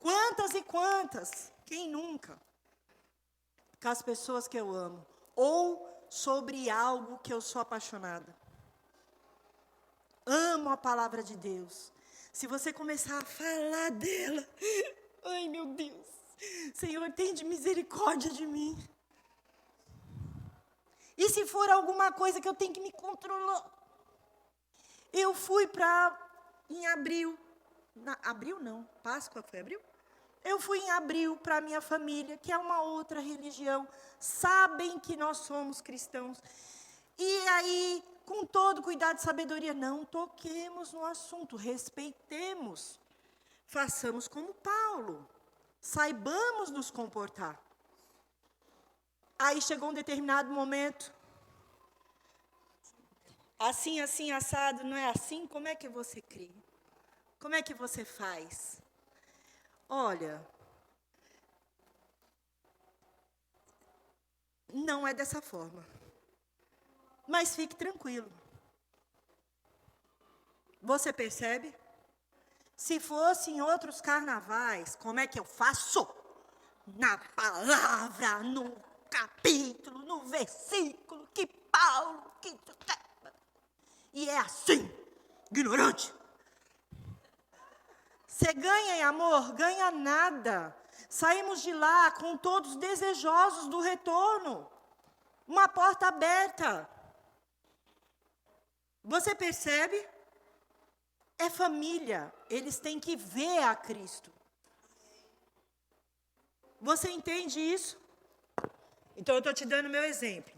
S2: Quantas e quantas? Quem nunca? Com as pessoas que eu amo. Ou sobre algo que eu sou apaixonada. Amo a palavra de Deus. Se você começar a falar dela, ai meu Deus, Senhor, tem de misericórdia de mim. E se for alguma coisa que eu tenho que me controlar? Eu fui em abril. Abril não, Páscoa foi abril? Eu fui em abril para a minha família, que é uma outra religião. Sabem que nós somos cristãos. E aí, com todo cuidado e sabedoria, não toquemos no assunto, respeitemos. Façamos como Paulo. Saibamos nos comportar. Aí chegou um determinado momento. Assim, assim, assado, não é assim? Como é que você crê? Como é que você faz? Olha, não é dessa forma. Mas fique tranquilo. Você percebe? Se fosse em outros carnavais, como é que eu faço? Na palavra, no capítulo, no versículo, que Paulo, que... E é assim, ignorante. Você ganha em amor? Ganha nada. Saímos de lá com todos desejosos do retorno. Uma porta aberta. Você percebe? É família. Eles têm que ver a Cristo. Você entende isso? Então, eu estou te dando meu exemplo.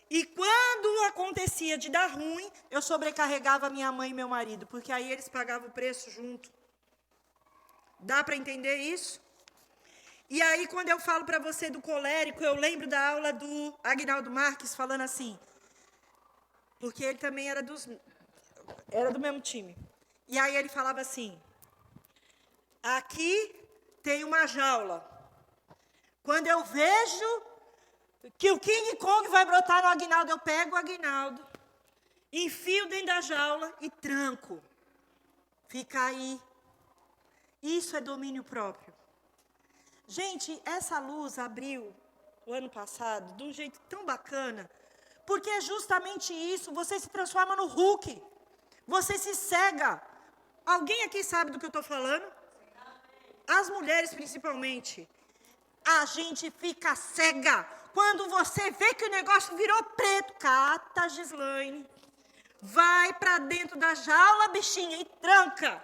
S2: E quando acontecia de dar ruim, eu sobrecarregava minha mãe e meu marido, porque aí eles pagavam o preço junto. Dá para entender isso? E aí, quando eu falo para você do colérico, eu lembro da aula do Aguinaldo Marques falando assim, porque ele também era do mesmo time. E aí ele falava assim, aqui tem uma jaula. Quando eu vejo que o King Kong vai brotar no Aguinaldo, eu pego o Aguinaldo, enfio dentro da jaula e tranco. Fica aí. Isso é domínio próprio. Gente, essa luz abriu o ano passado de um jeito tão bacana, porque é justamente isso, você se transforma no Hulk, você se cega. Alguém aqui sabe do que eu estou falando? As mulheres principalmente. A gente fica cega quando você vê que o negócio virou preto. Cata, Gislaine, vai para dentro da jaula, bichinha, e tranca.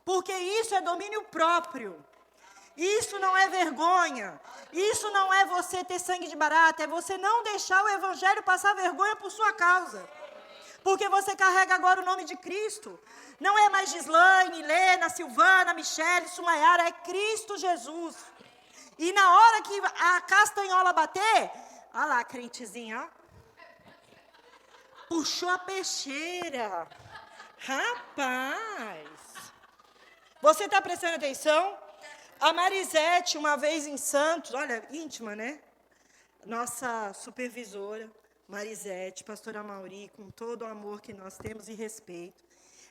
S2: Porque isso é domínio próprio. Isso não é vergonha. Isso não é você ter sangue de barata. É você não deixar o evangelho passar vergonha por sua causa. Porque você carrega agora o nome de Cristo. Não é mais Gislaine, Helena, Silvana, Michele, Sumayara. É Cristo Jesus. E na hora que a castanhola bater, olha lá, crentezinha, ó. Puxou a peixeira. Rapaz. Você está prestando atenção? A Marisete, uma vez em Santos, olha, íntima, né? Nossa supervisora, Marisete, pastora Mauri, com todo o amor que nós temos e respeito.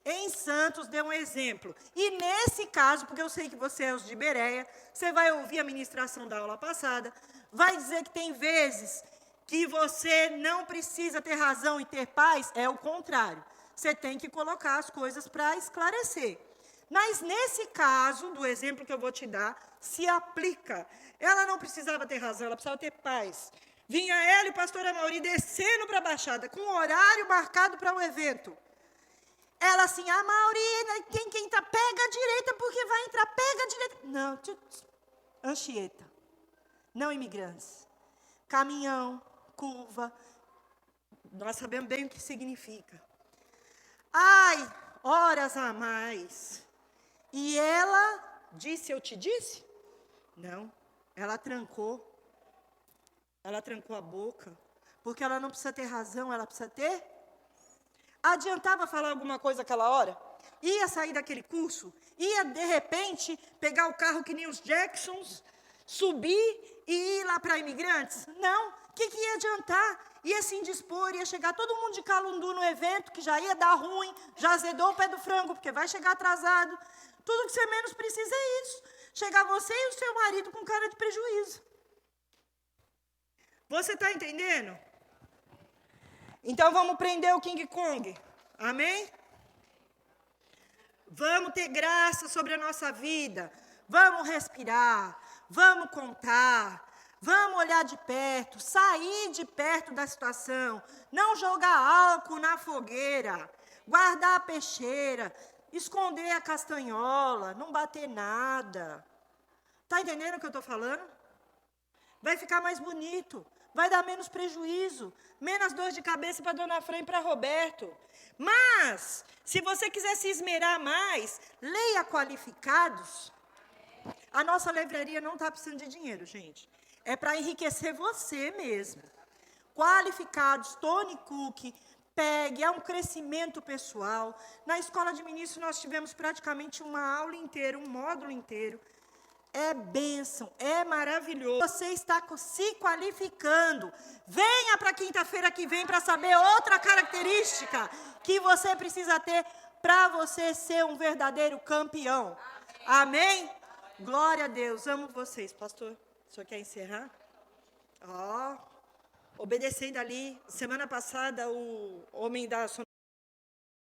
S2: Em Santos, deu um exemplo. E nesse caso, porque eu sei que você é os de Bereia, você vai ouvir a ministração da aula passada, vai dizer que tem vezes que você não precisa ter razão e ter paz, é o contrário. Você tem que colocar as coisas para esclarecer. Mas nesse caso, do exemplo que eu vou te dar, se aplica. Ela não precisava ter razão, ela precisava ter paz. Vinha ela e o pastor Amauri descendo para a Baixada, com um horário marcado para o evento. Ela assim, Mauri, quem tá, pega a direita, porque vai entrar, pega a direita. Não, Anchieta, não imigrantes. Caminhão, curva, nós sabemos bem o que significa. Ai, horas a mais. E ela disse, eu te disse? Não, ela trancou a boca, porque ela não precisa ter razão, ela precisa ter. Adiantava falar alguma coisa aquela hora? Ia sair daquele curso? Ia, de repente, pegar o carro que nem os Jacksons, subir e ir lá para imigrantes? Não, o que ia adiantar? Ia se indispor, ia chegar todo mundo de calundu no evento, que já ia dar ruim, já azedou o pé do frango, porque vai chegar atrasado. Tudo que você menos precisa é isso. chegar você e o seu marido com cara de prejuízo. Você está entendendo? Então vamos prender o King Kong. Amém? Vamos ter graça sobre a nossa vida. Vamos respirar. Vamos contar. Vamos olhar de perto. Sair de perto da situação. Não jogar álcool na fogueira. Guardar a peixeira. Esconder a castanhola. Não bater nada. Está entendendo o que eu estou falando? Vai ficar mais bonito. Vai dar menos prejuízo. Menos dor de cabeça para Dona Fran e para Roberto. Mas, se você quiser se esmerar mais, leia Qualificados. A nossa livraria não está precisando de dinheiro, gente. É para enriquecer você mesmo. Qualificados, Tony Cook, pegue, é um crescimento pessoal. Na escola de ministros nós tivemos praticamente uma aula inteira, um módulo inteiro. É bênção, é maravilhoso. Você está se qualificando. Venha para quinta-feira que vem para saber outra característica que você precisa ter para você ser um verdadeiro campeão. Amém? Glória a Deus. Amo vocês. Pastor, o senhor quer encerrar? Obedecendo ali. Semana passada, o homem da